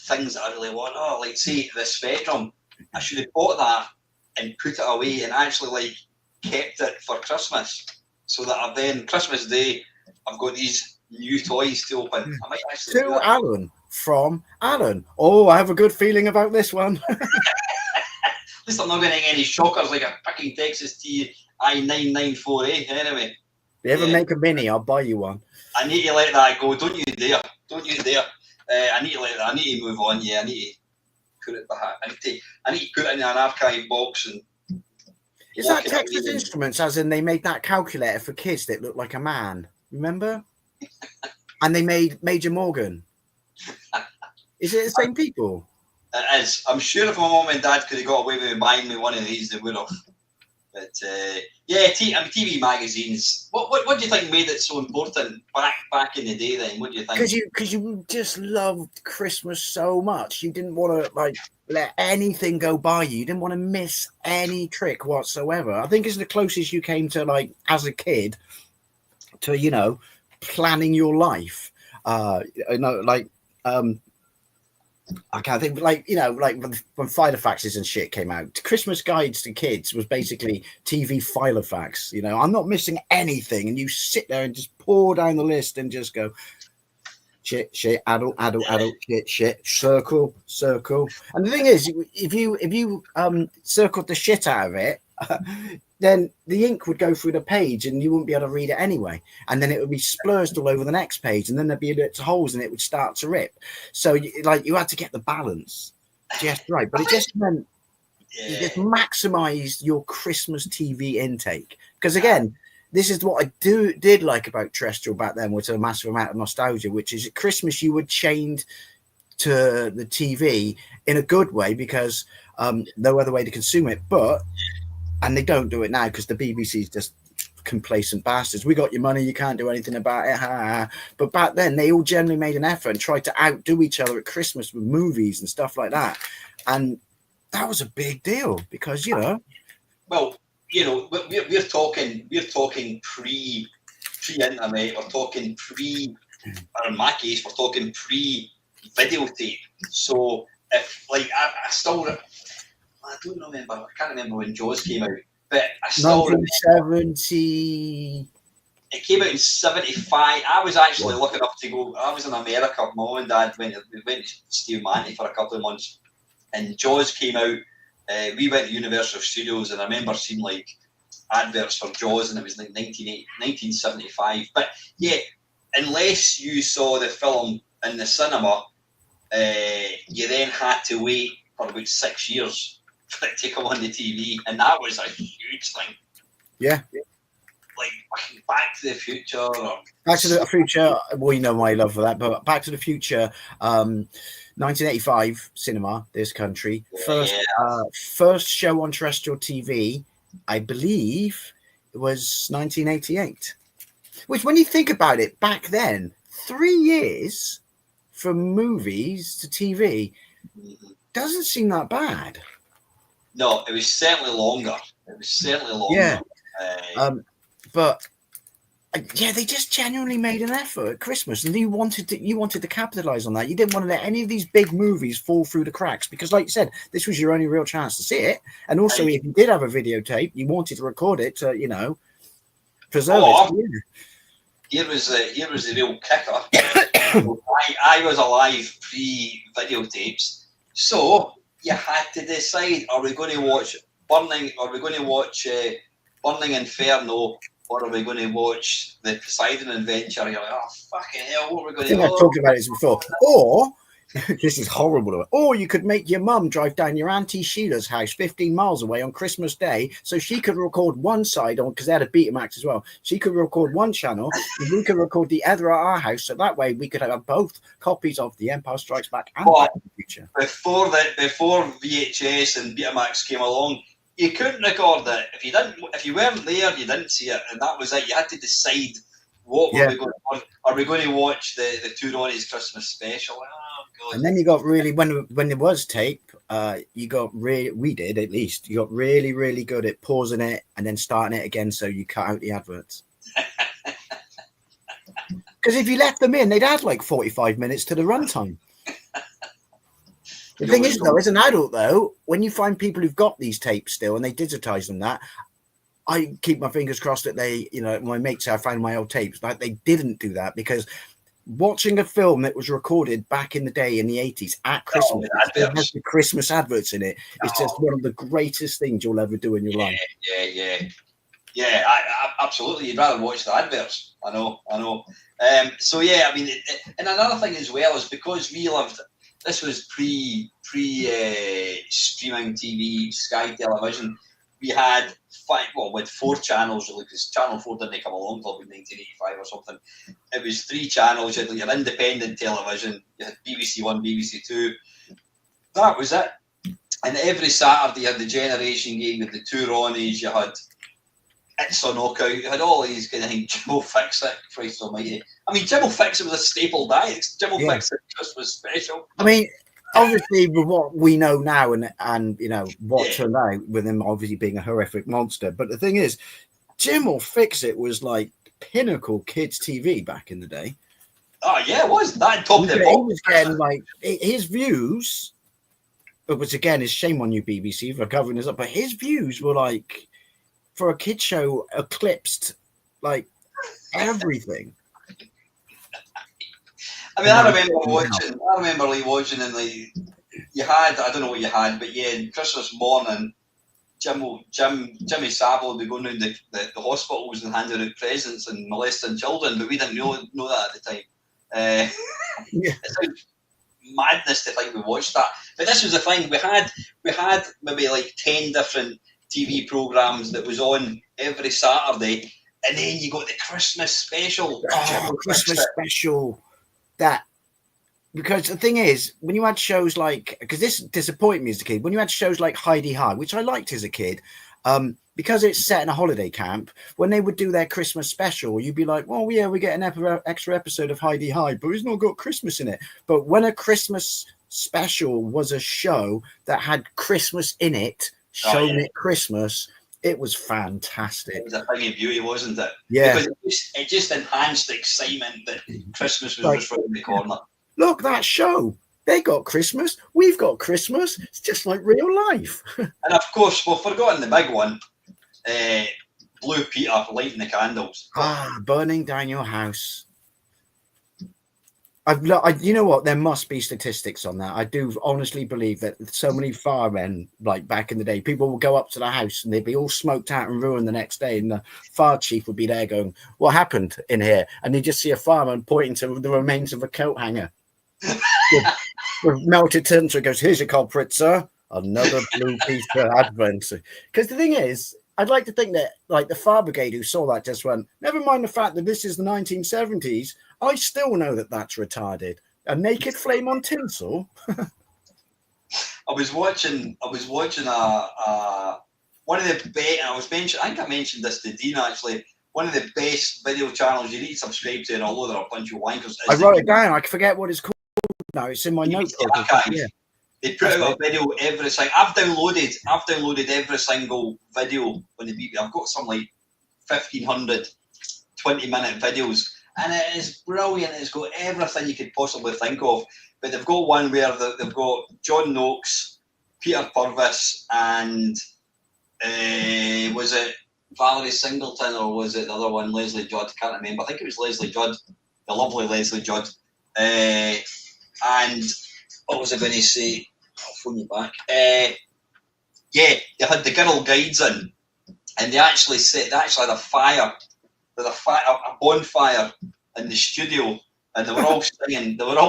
Speaker 3: things that I really want. Oh, like say the Spectrum. I should have bought that and put it away and actually like kept it for Christmas, so that I've then Christmas Day I've got these new toys to open. I might actually
Speaker 4: to Alan from Alan. Oh, I have a good feeling about this one.
Speaker 3: At least I'm not getting any shockers like a fucking Texas TI 994A. Anyway.
Speaker 4: If you ever make a mini, I'll buy you one.
Speaker 3: I need to let that go. Don't you dare. Don't you dare. I need to let that. I need to move on. Yeah, I need to put it back. I need to put it in an archive box. And
Speaker 4: is that Texas Instruments, as in they made that calculator for kids that looked like a man? Remember? And they made Major Morgan. Is it the same people?
Speaker 3: It is. I'm sure if my mum and dad could have got away with buying me one of these, they would have. But yeah, TV magazines. What do you think made it so important back in the day? Then what do you think?
Speaker 4: Because you just loved Christmas so much. You didn't want to like let anything go by you. You didn't want to miss any trick whatsoever. I think it's the closest you came to, like, as a kid, to planning your life. I can't think, like when Filofaxes and shit came out, Christmas guides to kids was basically TV Filofax. I'm not missing anything, and you sit there and just pour down the list and just go shit, adult, shit, circle. And the thing is, if you circled the shit out of it, then the ink would go through the page and you wouldn't be able to read it anyway. And then it would be splashed all over the next page, and then there'd be little holes and it would start to rip. So you had to get the balance just right. But it just meant you just maximized your Christmas TV intake. Because again, this is what I did like about terrestrial back then, with a massive amount of nostalgia, which is at Christmas you would chained to the TV in a good way, because no other way to consume it. And they don't do it now because the BBC's just complacent bastards. We got your money, you can't do anything about it. Ha, ha. But back then, they all generally made an effort and tried to outdo each other at Christmas with movies and stuff like that. And that was a big deal because,
Speaker 3: Well, we're talking pre-internet. We're talking or in my case, we're talking pre-videotape. So if, like, I don't remember. I can't remember when Jaws came out, but I still
Speaker 4: 1970.
Speaker 3: It came out in 75. I was actually lucky enough to go. I was in America. My mum and dad went to Steel Manty for a couple of months, and Jaws came out. We went to Universal Studios, and I remember seeing like adverts for Jaws, and it was like 1975. But yeah, unless you saw the film in the cinema, you then had to wait for about 6 years for it to come on the TV, and that was a huge thing.
Speaker 4: Yeah.
Speaker 3: like fucking Back to the Future or
Speaker 4: Back to the Future. Well, you know my love for that, but Back to the Future, 1985 cinema, this country. First show on terrestrial TV, I believe, it was 1988. Which, when you think about it, back then, 3 years from movies to TV doesn't seem that bad.
Speaker 3: No, it was certainly longer.
Speaker 4: Yeah. But yeah, they just genuinely made an effort at Christmas, and you wanted to capitalize on that. You didn't want to let any of these big movies fall through the cracks because, like you said, this was your only real chance to see it. And also, if you did have a videotape, you wanted to record it to, preserve it.
Speaker 3: Here was the real kicker. I was alive pre-videotapes, so you had to decide: are we going to watch Burning? Are we going to watch Burning Inferno? Or are we going to watch the Poseidon Adventure? You're like, oh, fucking hell, what are we going to do?
Speaker 4: I think I've talked about this before. Or, this is horrible, or you could make your mum drive down your Auntie Sheila's house 15 miles away on Christmas Day so she could record one side on, because they had a Betamax as well. She could record one channel and we could record the other at our house. So that way we could have both copies of The Empire Strikes Back and Back to the Future.
Speaker 3: Before VHS and Betamax came along, you couldn't record it. If you weren't there, you didn't see it, and that was it. You had to decide what were we going to watch. Are we going to watch the Two Ronnies Christmas special? Oh god!
Speaker 4: And then you got really when there was tape, we did at least. You got really, really good at pausing it and then starting it again, so you cut out the adverts. Because if you left them in, they'd add like 45 minutes to the runtime. The thing is, though, as an adult, though, when you find people who've got these tapes still and they digitize them, I keep my fingers crossed that they, my mates, I found my old tapes, like they didn't do that, because watching a film that was recorded back in the day in the 80s at Christmas, it has the Christmas adverts in it. It's just one of the greatest things you'll ever do in your life.
Speaker 3: Yeah, absolutely. You'd rather watch the adverts. I know. So yeah, I mean, and another thing as well is because we lived. This was pre streaming TV, Sky Television. We had with 4 channels, really, because Channel 4 didn't come along until 1985 or something. It was 3 channels. You had your independent television. You had BBC One, BBC Two. That was it. And every Saturday you had the Generation Game with the Two Ronnies. You had It's a Knockout. You had all these kind of things. Jim will Fix It, Christ almighty. I mean, Jim will Fix It was a staple diet. Jim will Fix It Christmas special.
Speaker 4: I mean, obviously, with what we know now and what turned out with him obviously being a horrific monster. But the thing is, Jim will Fix It was like pinnacle kids TV back in the day.
Speaker 3: Oh yeah, it was that top of the
Speaker 4: box. He was getting like his views. Which again is shame on you, BBC, for covering this up. But his views were like, for a kid show, eclipsed like everything.
Speaker 3: I mean, I remember watching, and like you had, I don't know what you had, but yeah, Christmas morning, Jimmy Savile would be going around the hospitals and handing out presents and molesting children, but we didn't know that at the time. It's madness to think we watched that. But this was the thing, we had maybe like 10 different TV programs that was on every Saturday, and then you got the Christmas special.
Speaker 4: Christmas special. That, because the thing is, when you had shows like, because this disappointed me as a kid, when you had shows like Heidi High, which I liked as a kid, because it's set in a holiday camp, when they would do their Christmas special, you'd be like, well, yeah, we get an extra episode of Heidi High, but it's not got Christmas in it. But when a Christmas special was a show that had Christmas in it, shown at Christmas, it was fantastic. It
Speaker 3: was a thing of beauty, wasn't it?
Speaker 4: Yeah.
Speaker 3: Because it just enhanced the excitement that Christmas was just right in the corner.
Speaker 4: Look, that show. They got Christmas. We've got Christmas. It's just like real life.
Speaker 3: And of course, we've forgotten the big one. Blue Peter lighting the candles.
Speaker 4: Burning down your house. You know what? There must be statistics on that. I do honestly believe that so many firemen, like back in the day, people would go up to the house and they'd be all smoked out and ruined the next day. And the fire chief would be there going, "What happened in here?" And you just see a fireman pointing to the remains of a coat hanger with melted tinsel. Goes, "Here's your culprit, sir. Another Blue Peter advent." Because the thing is, I'd like to think that, like, the fire brigade who saw that just went, never mind the fact that this is the 1970s, I still know that that's retarded. A naked flame on tinsel?
Speaker 3: I was watching one of the best. I think I mentioned this to Dean actually. One of the best video channels you need to subscribe to, and although they're a bunch of wankers.
Speaker 4: I wrote it down. I forget what it's called now. It's in my notebook.
Speaker 3: Yeah. They put out a video every single. I've downloaded every single video on the BBC. I've got some like 1,500 20-minute videos, and it is brilliant. It's got everything you could possibly think of. But they've got one where they've got John Noakes, Peter Purvis, and was it Valerie Singleton, or was it the other one, Leslie Judd? I can't remember. I think it was Leslie Judd, the lovely Leslie Judd. And what was I going to say? I'll phone you back. Yeah, they had the girl guides in, and they actually had a fire, a bonfire in the studio, and they were all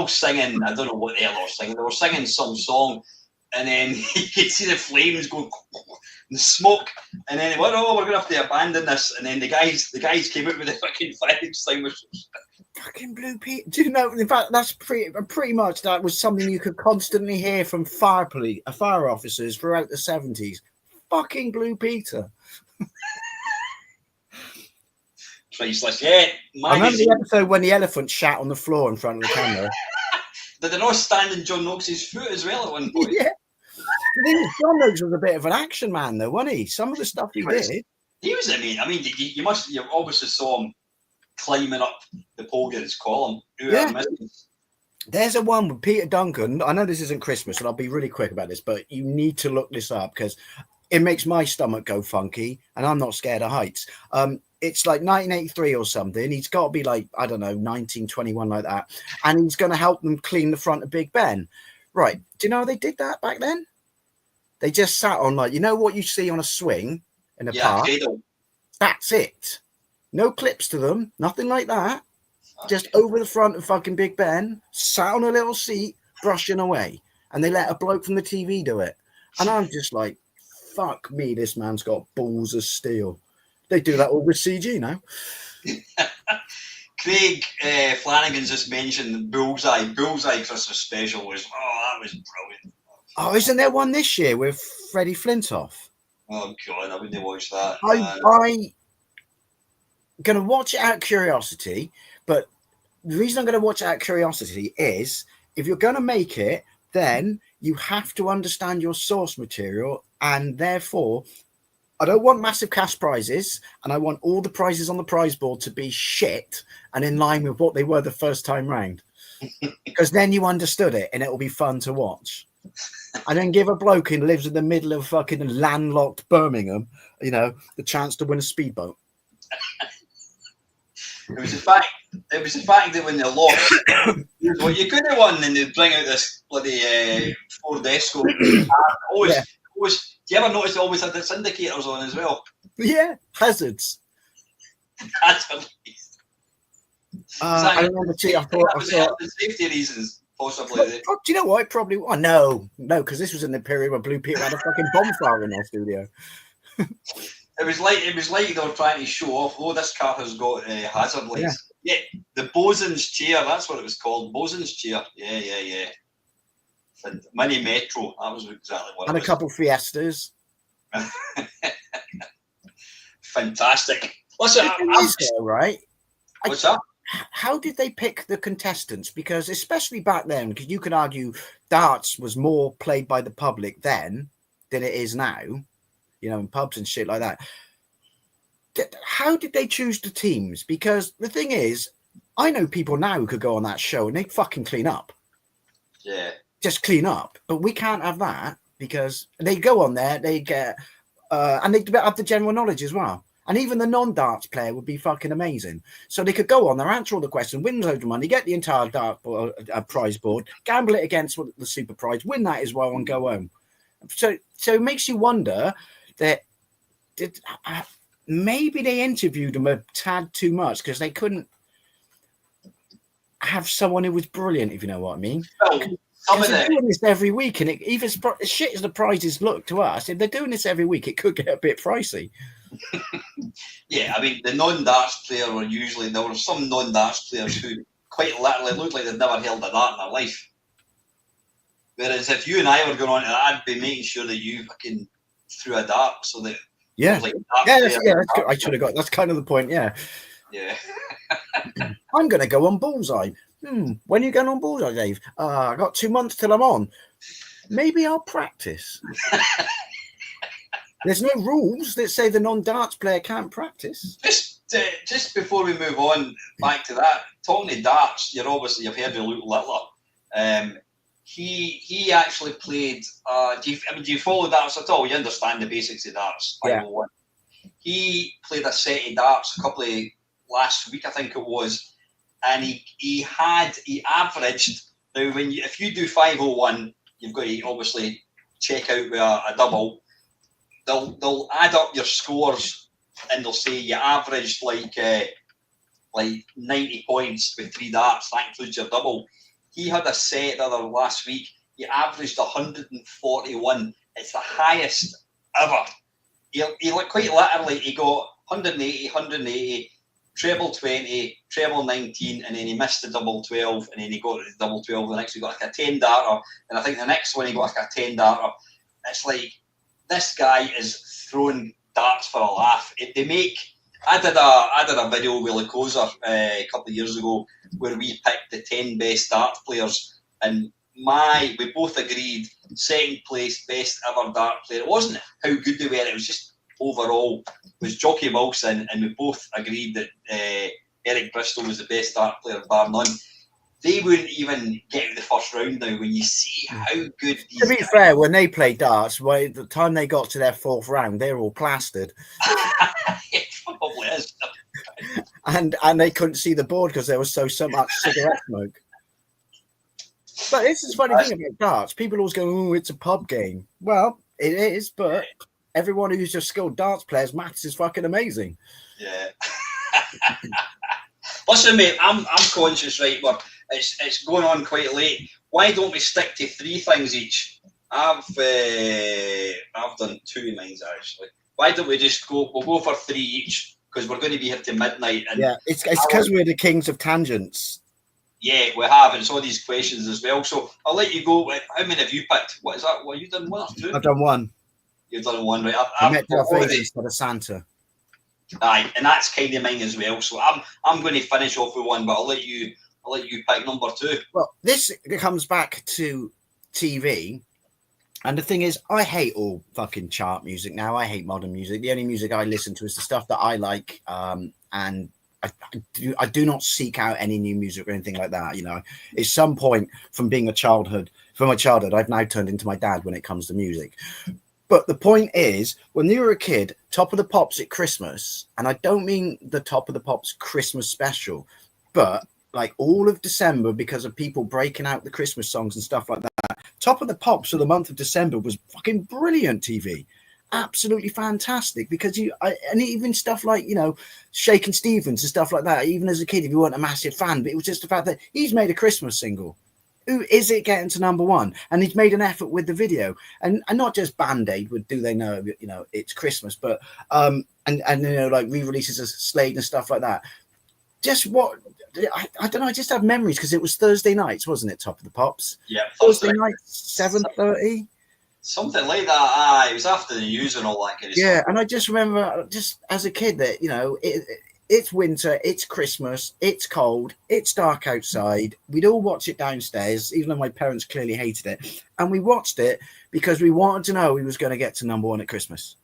Speaker 3: singing. I don't know what the hell they were singing. They were singing some song, and then you could see the flames going, the smoke, and then they went, "Oh, we're going to have to abandon this." And then the guys came out with the fucking fire extinguishers.
Speaker 4: Fucking Blue Peter. Do you know? In fact, that's pretty much that was something you could constantly hear from fire officers throughout the 70s. Fucking Blue Peter.
Speaker 3: Priceless, yeah.
Speaker 4: I remember the episode when the elephant shat on the floor in front of the camera.
Speaker 3: Did they not stand in John Noakes' foot as well at one point?
Speaker 4: Yeah. The thing is, John Noakes was a bit of an action man, though, wasn't he? Some of the stuff he did.
Speaker 3: He was. I mean, you obviously saw him climbing up the Pogans column.
Speaker 4: Yeah. There's a one with Peter Duncan. I know this isn't Christmas, and I'll be really quick about this, but you need to look this up because it makes my stomach go funky, and I'm not scared of heights. It's like 1983 or something. He's got to be like, I don't know, 1921, like that. And he's going to help them clean the front of Big Ben. Right. Do you know how they did that back then? They just sat on, like, you know what you see on a swing in a park? That's it. No clips to them. Nothing like that. Just over the front of fucking Big Ben, sat on a little seat, brushing away. And they let a bloke from the TV do it. And I'm just like, fuck me, this man's got balls of steel. They do that all with CG now.
Speaker 3: Craig Flanagan's just mentioned Bullseye. Bullseye Christmas special was, that was brilliant.
Speaker 4: Oh, isn't there one this year with Freddie Flintoff?
Speaker 3: Oh, God, I wouldn't watch that.
Speaker 4: I'm going to watch it out of curiosity, but the reason I'm going to watch it out of curiosity is if you're going to make it, then you have to understand your source material, and therefore I don't want massive cash prizes, and I want all the prizes on the prize board to be shit and in line with what they were the first time round. Because then you understood it and it will be fun to watch. And then give a bloke who lives in the middle of fucking landlocked Birmingham, the chance to win a speedboat.
Speaker 3: It was the fact that when they lost, what you could have won, and they'd bring out this bloody Ford Escort. Do you ever notice they always had the indicators on as well?
Speaker 4: Yeah, hazards.
Speaker 3: Hazards.
Speaker 4: I remember too. I thought
Speaker 3: safety reasons, possibly.
Speaker 4: Do you know what? It probably. Oh no, because this was in the period where Blue Peter had a fucking bonfire in their studio.
Speaker 3: It was like they were trying to show off. Oh, this car has got hazard lights. Yeah, the bosun's chair. That's what it was called. Bosun's chair. Yeah. Mini Metro. That was exactly what.
Speaker 4: And
Speaker 3: it was.
Speaker 4: A couple Fiestas.
Speaker 3: Fantastic. Listen,
Speaker 4: right?
Speaker 3: What's that?
Speaker 4: How did they pick the contestants? Because especially back then, because you could argue darts was more played by the public then than it is now, in pubs and shit like that. How did they choose the teams? Because the thing is, I know people now who could go on that show and they'd fucking clean up.
Speaker 3: Yeah.
Speaker 4: Just clean up. But we can't have that because they go on there, they get, and they have the general knowledge as well. And even the non-darts player would be fucking amazing. So they could go on there, answer all the questions, win loads of money, get the entire prize board, gamble it against the super prize, win that as well, and go home. So it makes you wonder that maybe they interviewed them a tad too much because they couldn't have someone who was brilliant, if you know what I mean.
Speaker 3: Well, Some of
Speaker 4: they're
Speaker 3: the
Speaker 4: doing this every week, and even as shit as the prizes look to us, if they're doing this every week, it could get a bit pricey.
Speaker 3: yeah, I mean the non-darts player were usually there were some non-darts players who quite literally looked like they'd never held a dart in their life. Whereas if you and I were going on to that, I'd be making sure that you fucking threw a dart so that
Speaker 4: Yeah,
Speaker 3: like
Speaker 4: that's good. I should have got. That's kind of the point. Yeah. I'm going to go on Bullseye. When are you going on Bullseye, Dave? I got 2 months till I'm on. Maybe I'll practice. There's no rules that say the non-darts player can't practice.
Speaker 3: Just before we move on back to that, talking to darts, you've heard of Luke Littler. He actually played. Do you follow darts at all? You understand the basics of darts?
Speaker 4: Yeah.
Speaker 3: He played a set of darts last week, I think it was, and he averaged. Now, if you do 501, you've got to obviously check out with a double. They'll add up your scores and they'll say you averaged like 90 points with 3 darts. That includes your double. He had a set last week. He averaged 141. It's the highest ever. He quite literally, he got 180, treble 20, treble 19, and then he missed the double 12, and then he got the double 12. The next week he got like a 10 darter, and I think the next one he got like a 10 darter. It's like this guy is throwing darts for a laugh. I did a video with Lacosa a couple of years ago where we picked the 10 best dart players, and we both agreed second place best ever dart player. It wasn't how good they were, it was just overall was Jockey Wilson, and we both agreed that Eric Bristol was the best dart player bar none. They wouldn't even get to the first round now when you see how good these
Speaker 4: To be fair, when they play darts, by the time they got to their 4th round, they were all plastered.
Speaker 3: It probably is.
Speaker 4: And they couldn't see the board because there was so much cigarette smoke. But this is the funny thing about darts. People always go, "Oh, it's a pub game." Well, it is, but everyone who's just skilled darts players, maths is fucking amazing.
Speaker 3: Yeah. Listen, mate, I'm conscious, right? But it's going on quite late. Why don't we stick to 3 things each? I've done 2 of mine actually. Why don't we just go? We'll go for 3 each because we're going to be here till midnight. And
Speaker 4: yeah, it's because we're the kings of tangents.
Speaker 3: Yeah, we have, and it's all these questions as well. So I'll let you go. How many have you picked? What is that? What, you done 1 or 2?
Speaker 4: I've done 1.
Speaker 3: You've done 1, right?
Speaker 4: I met Darth Vader instead of Santa.
Speaker 3: Aye, and that's kind of mine as well. So I'm going to finish off with 1, but I'll let you pick number 2.
Speaker 4: Well, this comes back to TV, and the thing is, I hate all fucking chart music now. I hate modern music. The only music I listen to is the stuff that I like, and I do not seek out any new music or anything like that. You know, at some point from my childhood, I've now turned into my dad when it comes to music. But the point is, when you were a kid, Top of the Pops at Christmas, and I don't mean the Top of the Pops Christmas special, but like all of December, because of people breaking out the Christmas songs and stuff like that, Top of the Pops for the month of December was fucking brilliant TV. Absolutely fantastic, because and even stuff like, you know, Shakin' Stevens and stuff like that, even as a kid, if you weren't a massive fan, but it was just the fact that he's made a Christmas single. Who is it getting to number 1? And he's made an effort with the video, and not just Band-Aid with Do They Know, you know, it's Christmas, but and you know, like re-releases of Slade and stuff like that. Just what I don't know, I just have memories because it was Thursday nights, wasn't it? Top of the Pops.
Speaker 3: Yeah,
Speaker 4: Thursday night, 7:30.
Speaker 3: Something like that. Aye, it was after the news and all that kind of stuff.
Speaker 4: Yeah, and I just remember, just as a kid, that, you know, it's winter, it's Christmas, it's cold, it's dark outside. We'd all watch it downstairs, even though my parents clearly hated it. And we watched it because we wanted to know who was going to get to number 1 at Christmas.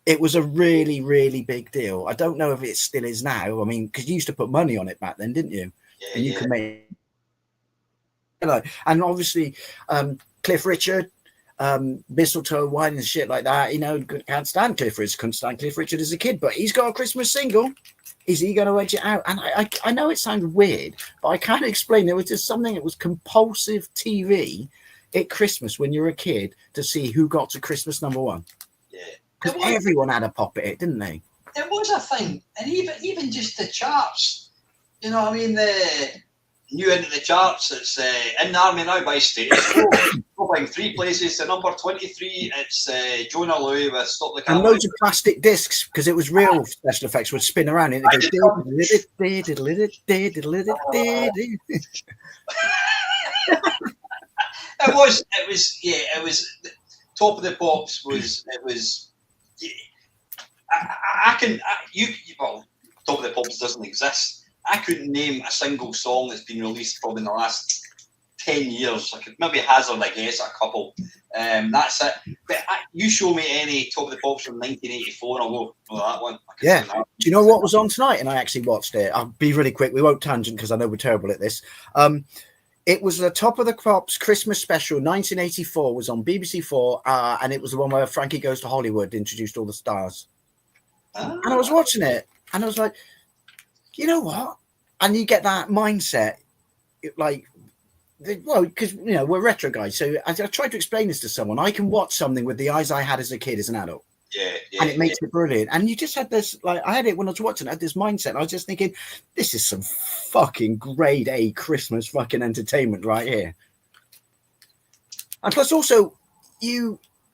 Speaker 4: It was a really, really big deal. I don't know if it still is now. I mean, because you used to put money on it back then, didn't you?
Speaker 3: Yeah,
Speaker 4: and you could make. And obviously, Cliff Richard, Mistletoe Wine and shit like that. You know, can't stand Cliff Richard. Couldn't stand Cliff Richard as a kid, but he's got a Christmas single. Is he going to edge it out? And I know it sounds weird, but I can't explain. There was just something that was compulsive TV at Christmas when you were a kid to see who got to Christmas number 1.
Speaker 3: Yeah.
Speaker 4: Because everyone had a pop at it, didn't they?
Speaker 3: It was a thing. And even just the charts, you know what I mean? The new into the charts. It's in the army now by status quo. Going 3 places to number 23. It's Jonah Louie with Stop the Car.
Speaker 4: And loads of plastic discs, because it was real special effects, would spin around and it
Speaker 3: It was Top of the Pops well, Top of the Pops doesn't exist. I couldn't name a single song that's been released probably in the last 10 years. I could maybe hazard, I guess, a couple. That's it. But you show me any Top of the Pops from 1984 and I'll go, oh, that one.
Speaker 4: Yeah. Do you know what was on tonight? And I actually watched it. I'll be really quick. We won't tangent because I know we're terrible at this. It was the Top of the Pops Christmas special, 1984, was on BBC4, and it was the one where Frankie Goes to Hollywood introduced all the stars. And I was watching it, and I was like, you know what? And you get that mindset, like, well, because, you know, we're retro guys. So I tried to explain this to someone. I can watch something with the eyes I had as a kid, as an adult.
Speaker 3: Yeah,
Speaker 4: and it makes it brilliant. And you just had this, like, I had it when I was watching, I had this mindset. I was just thinking, this is some fucking grade A Christmas fucking entertainment right here. And plus also,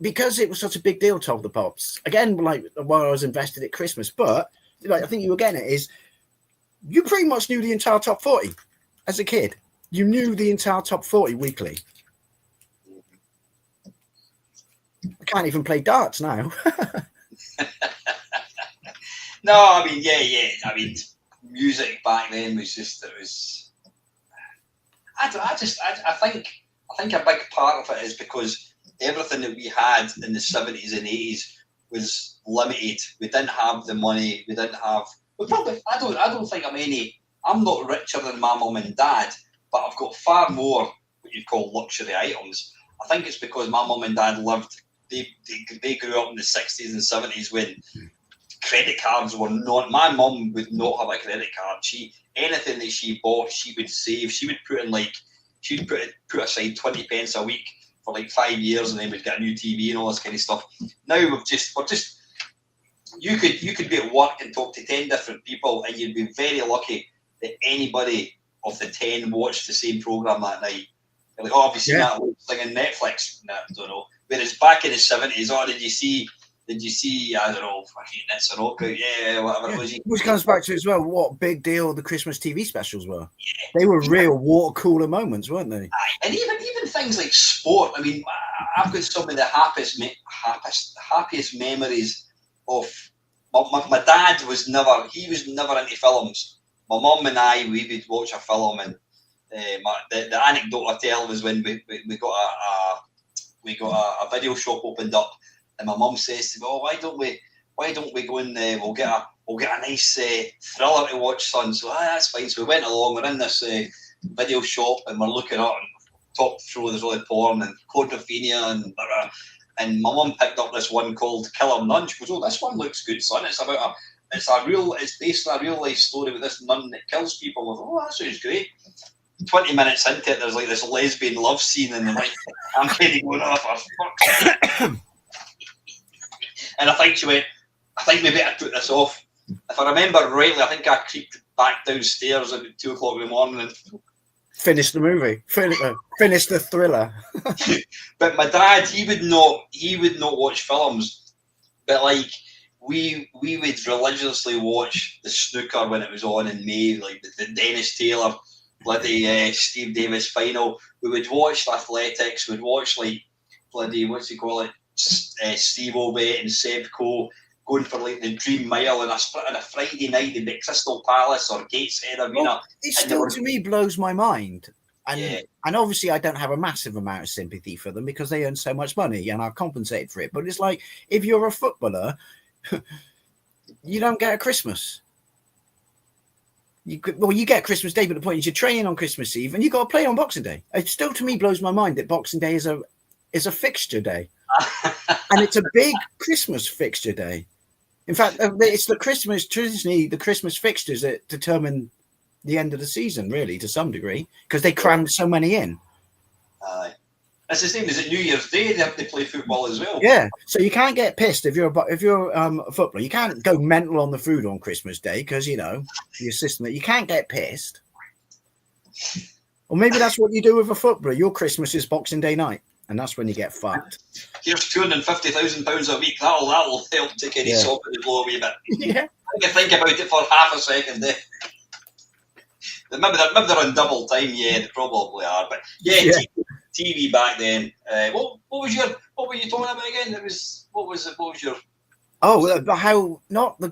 Speaker 4: because it was such a big deal, Top of the Pops, again, like, while I was invested at Christmas, but like, I think you were getting it, is you pretty much knew the entire top 40 as a kid. You knew the entire top 40 weekly. I can't even play darts now.
Speaker 3: No, I mean, yeah. I mean, music back then was just, it was. I think a big part of it is because everything that we had in the 70s and 80s was limited. We didn't have the money. We didn't have. I don't think I'm not richer than my mum and dad, but I've got far more what you'd call luxury items. I think it's because my mum and dad lived. They grew up in the 60s and 70s when credit cards were not. My mum would not have a credit card. Anything that she bought, she would save. She would put in she'd put aside 20 pence a week for like 5 years, and then we'd get a new TV and all this kind of stuff. Now we're just. You could be at work and talk to 10 different people, and you'd be very lucky that anybody of the 10 watched the same program that night. You're like, oh, have you seen that thing on Netflix? No, I don't know. Whereas back in the 70s, did you see, I don't know, fucking It's a Rock Out, whatever it was.
Speaker 4: Which comes back to as well, what big deal the Christmas TV specials were. Yeah. They were real water cooler moments, weren't they?
Speaker 3: And even things like sport. I mean, I've got some of the happiest memories of, my dad was never into films. My mum and I, we would watch a film, and the anecdote I tell was when we got a video shop opened up, and my mum says to me, "Oh, why don't we go in there? We'll get a nice thriller to watch, son." So that's fine. So we went along. We're in this video shop, and we're looking up, and top row there's all the porn and Quadrophenia and blah, blah. And my mum picked up this one called Killer Nun. She goes, "Oh, this one looks good, son. It's based on a real life story with this nun that kills people." I thought, "Oh, that sounds great." 20 minutes into it, there's like this lesbian love scene, and like, I'm kind of going off for fuck's sake. And I think she went, "I think we better put this off." If I remember rightly, I think I creeped back downstairs at 2 o'clock in the morning and
Speaker 4: finished the movie, finished the thriller.
Speaker 3: But my dad, he would not watch films, but like we would religiously watch the snooker when it was on in May, like the Dennis Taylor, bloody Steve Davis final. We would watch the athletics. We'd watch like bloody Steve Obey and Seb Coe going for like the Dream Mile on a Friday night in the Crystal Palace or Gateshead Arena.
Speaker 4: Well, it still to me blows my mind. And obviously I don't have a massive amount of sympathy for them because they earn so much money and I've compensated for it. But it's like, if you're a footballer, you don't get a Christmas. You get Christmas Day, but the point is you're training on Christmas Eve and you got to play on Boxing Day. It still to me blows my mind that Boxing Day is a fixture day. And it's a big Christmas fixture day. In fact, it's traditionally the Christmas fixtures that determine the end of the season, really, to some degree, because they crammed so many in.
Speaker 3: It's the same as at New Year's Day. They have to play football as well.
Speaker 4: Yeah, so you can't get pissed if you're a footballer. You can't go mental on the food on Christmas Day because your system. You can't get pissed. Or maybe that's what you do with a footballer. Your Christmas is Boxing Day night, and that's when you get fucked.
Speaker 3: Here's £250,000 a week. That'll help take any sop in the blow a wee bit.
Speaker 4: Yeah.
Speaker 3: I can think about it for half a second there. Maybe they're on double time. Yeah, they probably are. But yeah. TV back then. What were you talking about again? What was your?
Speaker 4: Oh, how not the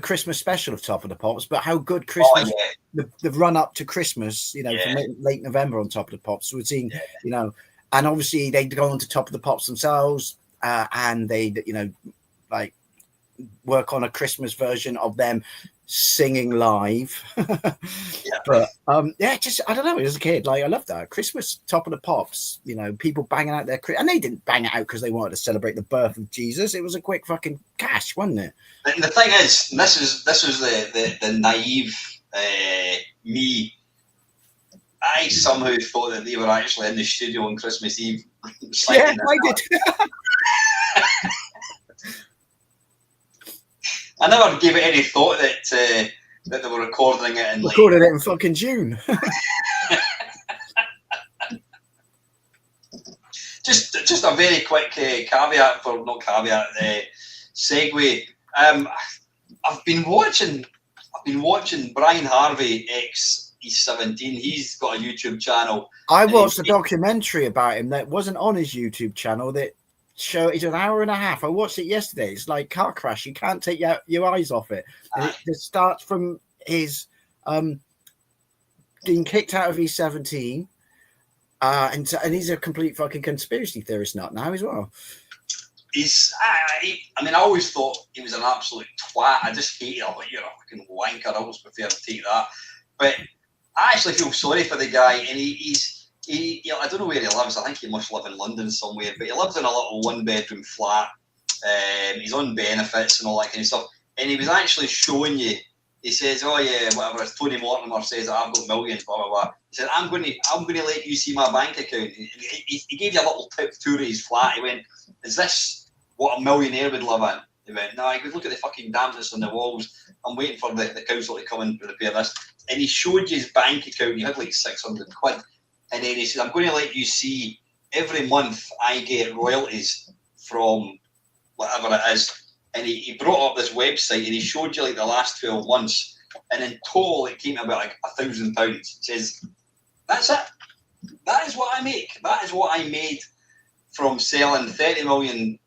Speaker 4: Christmas special of Top of the Pops, but how good Christmas, the run up to Christmas, from late November on Top of the Pops. We've seen, and obviously they'd go on to Top of the Pops themselves, and they'd, like work on a Christmas version of them singing live. But just I don't know, as a kid, like I loved that Christmas Top of the Pops, people banging out their and they didn't bang it out because they wanted to celebrate the birth of Jesus. It was a quick fucking cash, wasn't it?
Speaker 3: And the thing is, this was the naive me. I somehow thought that they were actually in the studio on Christmas Eve.
Speaker 4: Yeah, I did.
Speaker 3: I never gave it any thought that they were recording it
Speaker 4: in fucking June.
Speaker 3: just a very quick segue. I've been watching Brian Harvey He's 17. He's got a YouTube channel.
Speaker 4: I watched a documentary about him that wasn't on his YouTube channel. It's an hour and a half. I watched it yesterday. It's like car crash. You can't take your eyes off it. It starts from his being kicked out of E17, and he's a complete fucking conspiracy theorist nut now as well.
Speaker 3: I always thought he was an absolute twat. I just hate it. Like, you're a fucking wanker. I always prefer to take that. But I actually feel sorry for the guy, and he's I don't know where he lives. I think he must live in London somewhere, but he lives in a little one-bedroom flat. He's on benefits and all that kind of stuff. And he was actually showing you. He says, "Oh yeah, whatever." As Tony Mortimer says, "I've got millions." Blah blah blah. He said, "I'm going to let you see my bank account." He gave you a little tip tour of his flat. He went, "Is this what a millionaire would live in?" He went, "No." He goes, "Look at the fucking dampness on the walls. I'm waiting for the council to come and repair this." And he showed you his bank account. He had like 600 quid. And then he said, "I'm going to let you see every month I get royalties from whatever it is." And he brought up this website and he showed you like the last 12 months. And in total, it came to about like £1,000. He says, "That's it. That is what I make. That is what I made from selling 30 million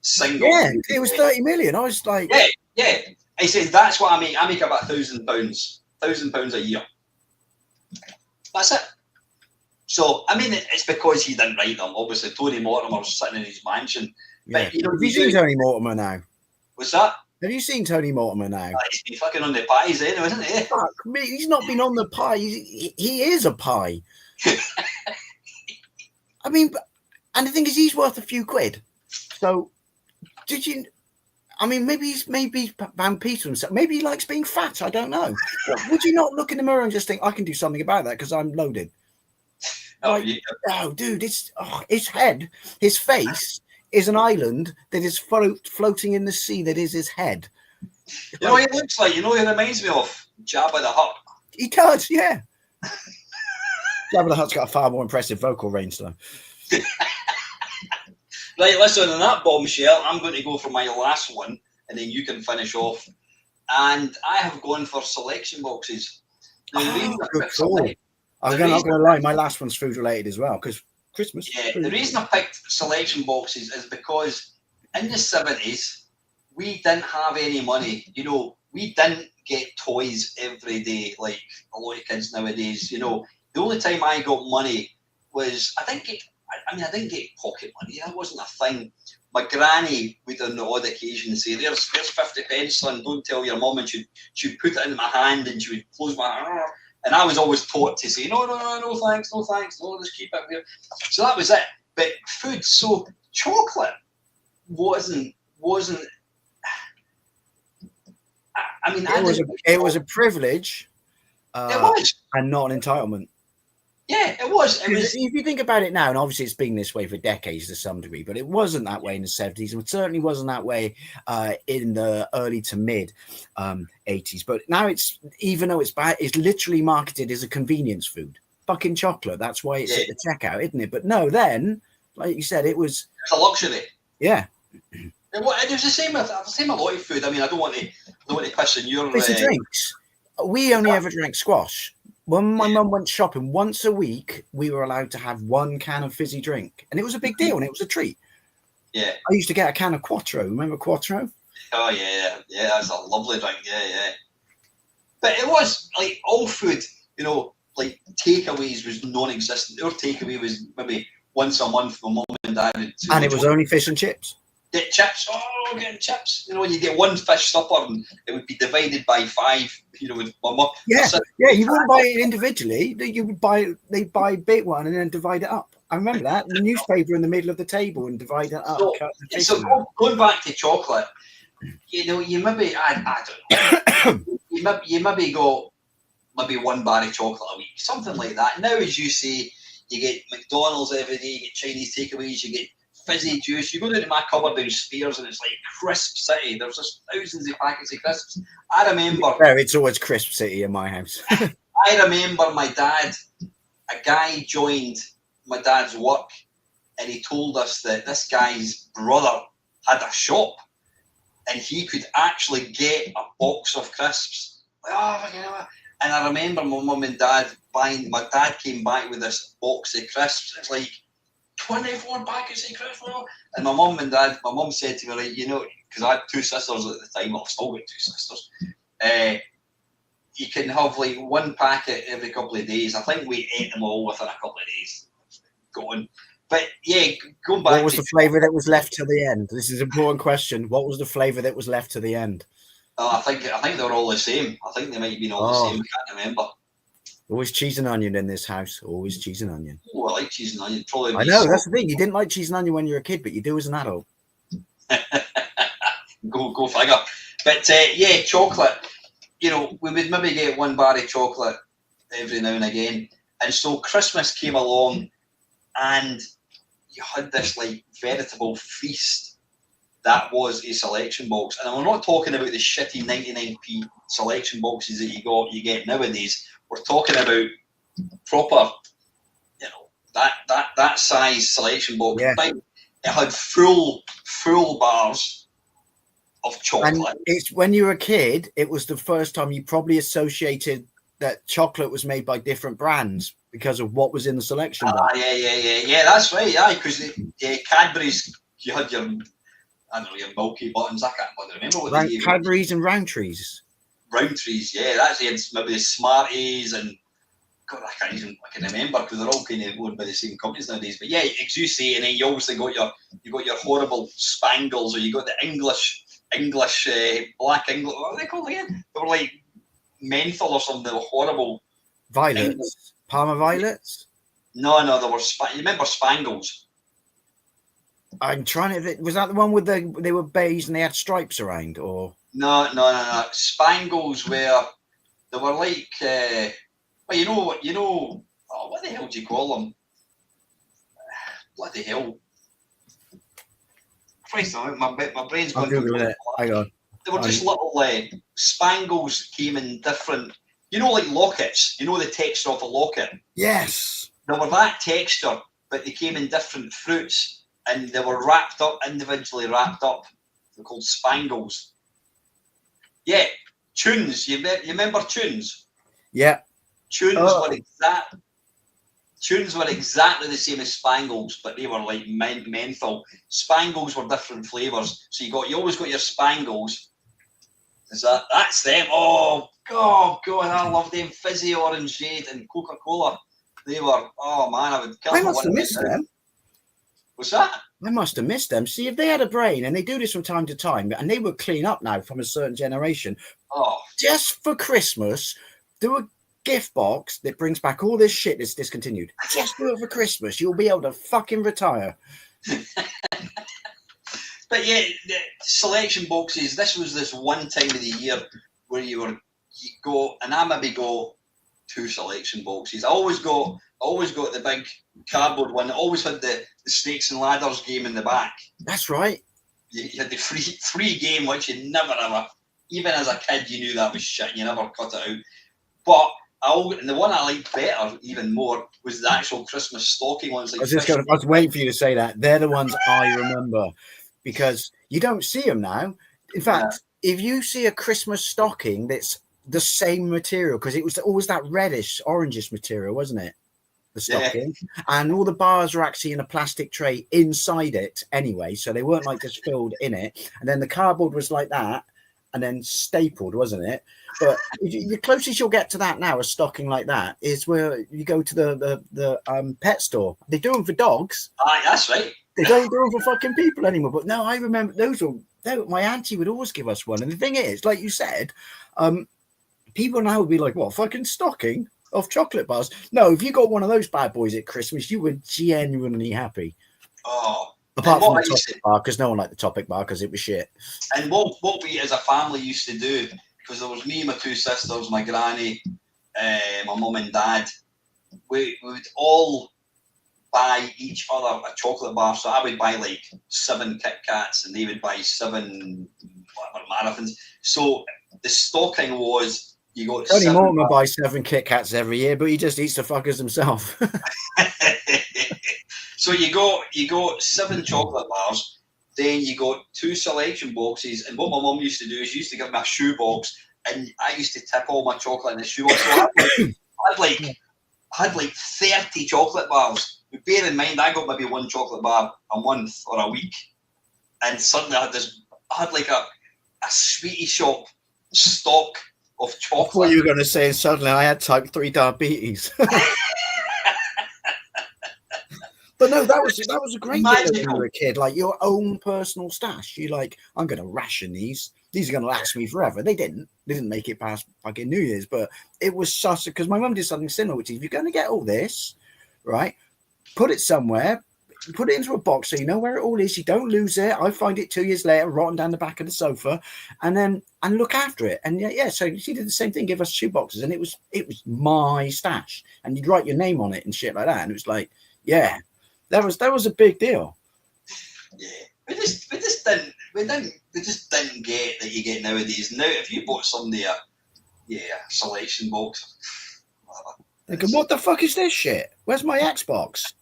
Speaker 3: singles."
Speaker 4: Yeah, it was 30 million. I was like,
Speaker 3: yeah. He said, "That's what I make. I make about £1,000 a year. That's it." So, I mean, it's because he didn't write them. Obviously, Tony Mortimer's sitting in his mansion.
Speaker 4: Yeah. But, have you seen Tony Mortimer now?
Speaker 3: What's that?
Speaker 4: Have you seen Tony Mortimer now?
Speaker 3: He's been fucking on the pies, anyway, isn't he?
Speaker 4: Fuck me, he's not been on the pie. He is a pie. I mean, and the thing is, he's worth a few quid. So, did you? I mean, maybe he's vampire himself. Maybe he likes being fat. I don't know. Would you not look in the mirror and just think, I can do something about that because I'm loaded? Dude, it's his head, his face is an island that is floating in the sea. That is his head.
Speaker 3: You know what he looks like? You know what he reminds me of? Jabba the Hutt.
Speaker 4: He does, yeah. Jabba the Hutt's got a far more impressive vocal range, though.
Speaker 3: Right, listen, on that bombshell, I'm going to go for my last one, and then you can finish off. And I have gone for selection boxes.
Speaker 4: Good call. I'm not going to lie, my last one's food related as well, because Christmas.
Speaker 3: Yeah, the reason I picked selection boxes is because in the 70s, we didn't have any money. You know, we didn't get toys every day like a lot of kids nowadays. You know, the only time I got money was, I didn't get pocket money. That wasn't a thing. My granny would on the odd occasion say, there's 50 pence, son, don't tell your mum. And she'd put it in my hand and she would close my hand. And I was always taught to say, no, thanks, no, just keep it here. So that was it. But food, so chocolate wasn't. I mean,
Speaker 4: it was a privilege.
Speaker 3: It was,
Speaker 4: and not an entitlement.
Speaker 3: Yeah, it was. It was.
Speaker 4: If you think about it now, and obviously it's been this way for decades to some degree, but it wasn't that way in the 70s, and it certainly wasn't that way in the early to mid 80s. But now it's, even though it's bad, it's literally marketed as a convenience food. Fucking chocolate. That's why it's at the checkout, isn't it? But no, then, like you said, it was.
Speaker 3: It's a luxury.
Speaker 4: Yeah.
Speaker 3: It was the same with a lot of food. I mean, I don't want to piss in your.
Speaker 4: It's the drinks. We only ever drank squash. When my mum went shopping once a week, we were allowed to have one can of fizzy drink, and it was a big deal, and it was a treat.
Speaker 3: Yeah,
Speaker 4: I used to get a can of Quattro. Remember Quattro?
Speaker 3: Oh yeah, that's a lovely drink. Yeah. But it was like all food, like takeaways was non-existent. Our takeaway was maybe once a month for mum and dad.
Speaker 4: And it was only fish and chips.
Speaker 3: Get chips. Oh, getting chips. You get one fish supper, and it would be divided by 5. With my mum.
Speaker 4: Yeah. You wouldn't buy it individually. They'd buy big one and then divide it up. I remember that, the newspaper in the middle of the table and divide it up.
Speaker 3: So going back to chocolate, you maybe I don't know. you maybe got one bar of chocolate a week, something like that. Now, as you say, you get McDonald's every day, you get Chinese takeaways, you get fizzy juice. You go down to my cupboard down Spears and it's like Crisp City. There's just thousands of packets of crisps. I remember.
Speaker 4: Yeah, it's always Crisp City in my house.
Speaker 3: I remember my dad, a guy joined my dad's work and he told us that this guy's brother had a shop and he could actually get a box of crisps. And I remember my mum and dad my dad came back with this box of crisps. It's like 24 packets of crisps. And my mum said to me, right, because I had 2 sisters at the time, I've still got 2 sisters. You can have like 1 packet every couple of days. I think we ate them all within a couple of days. Going. But yeah, going back.
Speaker 4: What was the flavour that was left to the end? This is an important question. What was the flavour that was left to the end?
Speaker 3: I think they were all the same. I think they might have been all the same. I can't remember.
Speaker 4: Always cheese and onion in this house. Always cheese and onion.
Speaker 3: Oh, I like cheese and onion. Probably.
Speaker 4: I know, that's the thing. You didn't like cheese and onion when you were a kid, but you do as an adult.
Speaker 3: Go figure. But yeah, chocolate. We would maybe get 1 bar of chocolate every now and again. And so Christmas came along and you had this like veritable feast that was a selection box. And I'm not talking about the shitty 99p selection boxes that you get nowadays. We're talking about proper, that size selection box.
Speaker 4: Yeah.
Speaker 3: It had full bars of chocolate.
Speaker 4: And it's when you were a kid, it was the first time you probably associated that chocolate was made by different brands because of what was in the selection box.
Speaker 3: Yeah, that's right. Yeah, because Cadbury's, you had your Milky Buttons. I can't remember what they gave.
Speaker 4: Cadbury's and Rowntrees.
Speaker 3: Rowntrees, yeah, that's maybe the Smarties and God, I can remember because they're all kind of owned by the same companies nowadays. But yeah, as you say, and then you obviously got your horrible Spangles, or you got the English black English. What are they called again? They were like menthol or something. They were horrible.
Speaker 4: Violets, Parma violets.
Speaker 3: No, they were. You remember Spangles?
Speaker 4: I'm trying to. Was that the one with they were beige and they had stripes around, or?
Speaker 3: No. Spangles were like. Well, oh, what the hell do you call them? Bloody hell. Christ, my brain's gone.
Speaker 4: Hang on.
Speaker 3: They were just little Spangles came in different, like lockets, the texture of a locket.
Speaker 4: Yes.
Speaker 3: They were that texture, but they came in different fruits and they were individually wrapped up. They're called Spangles. Yeah, Tunes. You remember Tunes?
Speaker 4: Yeah.
Speaker 3: Tunes were exactly the same as Spangles, but they were like menthol. Spangles were different flavours. So you always got your Spangles. That's them? Oh God, I love them. Fizzy Orangeade and Coca-Cola. They were, oh man, I would kill them.
Speaker 4: I must have missed them.
Speaker 3: What's that?
Speaker 4: I must have missed them. See, if they had a brain, and they do this from time to time, and they would clean up now from a certain generation.
Speaker 3: Oh,
Speaker 4: just for Christmas, do a gift box that brings back all this shit that's discontinued. Just do it for Christmas. You'll be able to fucking retire.
Speaker 3: But yeah, the selection boxes, this was this one time of the year where you go, and I maybe go 2 selection boxes. I always got always got the big cardboard one. It always had the snakes and ladders game in the back.
Speaker 4: That's right.
Speaker 3: You had the free game, which you never ever, even as a kid, you knew that was shit and you never cut it out. But and the one I liked better, even more, was the actual Christmas stocking ones. Like
Speaker 4: I was waiting for you to say that. They're the ones I remember, because you don't see them now. In fact, if you see a Christmas stocking that's the same material, because it was always that reddish, orangish material, wasn't it? The stocking, and all the bars were actually in a plastic tray inside it anyway, so they weren't like just filled in it. And then the cardboard was like that, and then stapled, wasn't it? But the closest you'll get to that now, a stocking like that, is where you go to the pet store. They do them for dogs.
Speaker 3: Aye, that's right.
Speaker 4: They don't do them for fucking people anymore. But no, I remember those were. My auntie would always give us one. And the thing is, like you said, people now would be like, "What, fucking stocking of chocolate bars?" No, if you got one of those bad boys at Christmas, you were genuinely happy.
Speaker 3: Oh.
Speaker 4: Apart from the Topic bar, because no one liked the Topic bar because it was shit.
Speaker 3: And what we as a family used to do, because there was me, my two sisters, my granny, my mum and dad, we would all buy each other a chocolate bar. So I would buy like 7 Kit Kats and they would buy 7 whatever marathons. So the stocking was, you got
Speaker 4: Tony Mortimer buys 7 Kit Kats every year, but he just eats the fuckers himself.
Speaker 3: So you got 7 chocolate bars, then you got 2 selection boxes, and what my mum used to do is she used to give me a shoe box, and I used to tip all my chocolate in the shoe box. So I had like 30 chocolate bars. But bear in mind, I got maybe 1 chocolate bar a month or a week, and suddenly I had like a sweetie shop stock of chocolate.
Speaker 4: What you were going to say is suddenly I had type 3 diabetes. But no, that was a great thing when you were a kid. Like your own personal stash. You like, I'm going to ration these. These are going to last me forever. They didn't make it past fucking New Year's, but it was such a, because my mum did something similar, which is if you're going to get all this, right, put it somewhere, put it into a box so you know where it all is. You don't lose it. I find it 2 years later, rotten down the back of the sofa, and look after it. And yeah, so she did the same thing, give us shoe boxes, and it was my stash, and you'd write your name on it and shit like that, and it was like, yeah. That was a big deal.
Speaker 3: Yeah, we just didn't get that you get nowadays. Now, if you bought somebody a selection box,
Speaker 4: thinking, what the fuck is this shit? Where's my Xbox?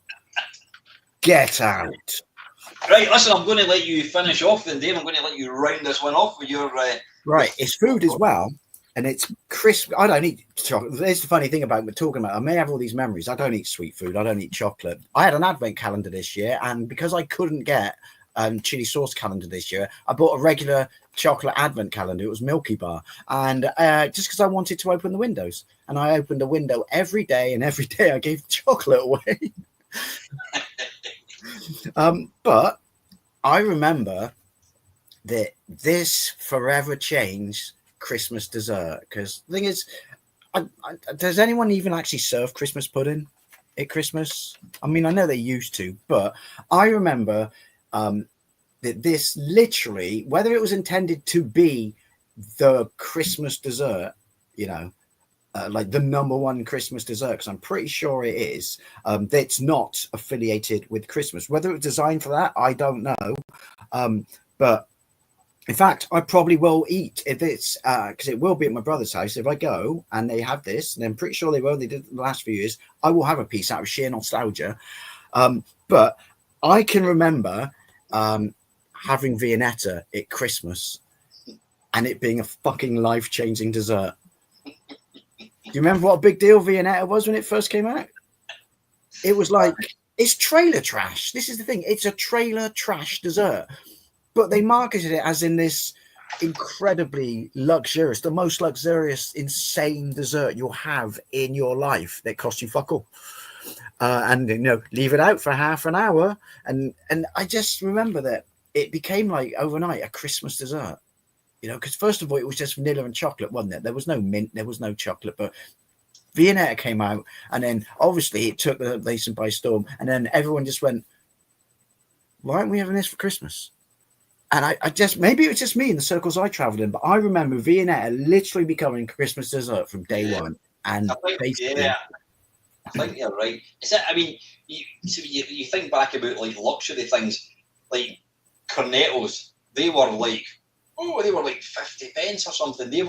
Speaker 4: Get out!
Speaker 3: Right, listen, I'm going to let you finish off, then, Dave. I'm going to let you round this one off with your
Speaker 4: right. It's food as well. And it's crisp. I don't eat chocolate. There's the funny thing about we're talking about. I may have all these memories. I don't eat sweet food. I don't eat chocolate. I had an advent calendar this year, and because I couldn't get chili sauce calendar this year, I bought a regular chocolate advent calendar. It was Milky Bar, and just because I wanted to open the windows, and I opened a window every day, and every day I gave chocolate away. But I remember that this forever changed Christmas dessert, because the thing is, does anyone even actually serve Christmas pudding at Christmas? I mean, I know they used to, but I remember that this literally, whether it was intended to be the Christmas dessert, you know, like the #1 Christmas dessert, because I'm pretty sure it is, that's not affiliated with Christmas. Whether it was designed for that, I don't know, but in fact, I probably will eat if it's because it will be at my brother's house. If I go and they have this, and I'm pretty sure they will. They did it the last few years. I will have a piece out of sheer nostalgia. But I can remember having Viennetta at Christmas and it being a fucking life-changing dessert. Do you remember what a big deal Viennetta was when it first came out? It was like, it's trailer trash. This is the thing. It's a trailer trash dessert. But they marketed it as in this incredibly luxurious, the most luxurious, insane dessert you'll have in your life that costs you fuck all. And, you know, leave it out for half an hour. And I just remember that it became like overnight a Christmas dessert. You know, because first of all, it was just vanilla and chocolate, wasn't it? There was no mint, there was no chocolate, but Viennetta came out. And then obviously it took the nation by storm. And then everyone just went, why aren't we having this for Christmas? And I just, maybe it was just me in the circles I traveled in, but I remember Viennetta literally becoming Christmas dessert from day one. And basically,
Speaker 3: I think you're right. Is it? I mean, you think back about like luxury things, like cornettos. They were like 50p or something. They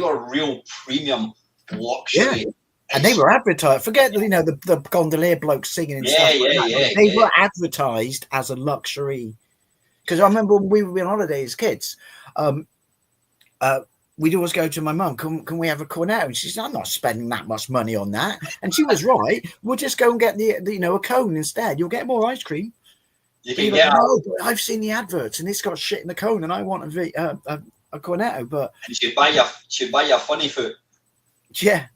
Speaker 3: were real premium luxury.
Speaker 4: Yeah. And they were advertised. Forget the gondolier blokes singing and stuff. They were advertised as a luxury. Because I remember when we were on holiday as kids, we'd always go to my mum. Can we have a cornetto? And she said, "I'm not spending that much money on that." And she was right. We'll just go and get a cone instead. You'll get more ice cream.
Speaker 3: You can get.
Speaker 4: No, but I've seen the adverts, and it's got shit in the cone, and I want a cornetto. But
Speaker 3: and she'd buy your funny foot.
Speaker 4: Yeah.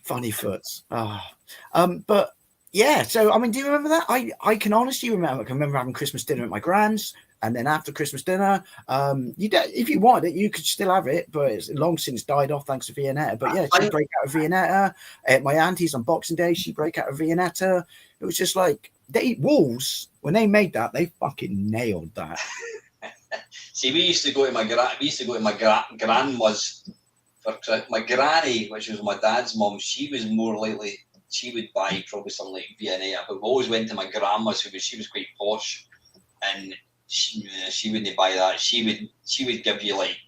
Speaker 4: Funny foots. But yeah, so I mean, do you remember that? I can honestly remember. I can remember having Christmas dinner at my grand's, and then after Christmas dinner, if you wanted it, you could still have it, but it's long since died off thanks to Viennetta. But yeah, she'd break out of Viennetta. At my auntie's on Boxing Day, she'd break out of Viennetta. It was just like Wolves, when they made that, they fucking nailed that.
Speaker 3: See, we used to go to my grandma's. My granny, which was my dad's mum, she was more likely, she would buy probably something like Viennetta, but we always went to my grandma's, she was quite posh, and she wouldn't buy that. She would give you like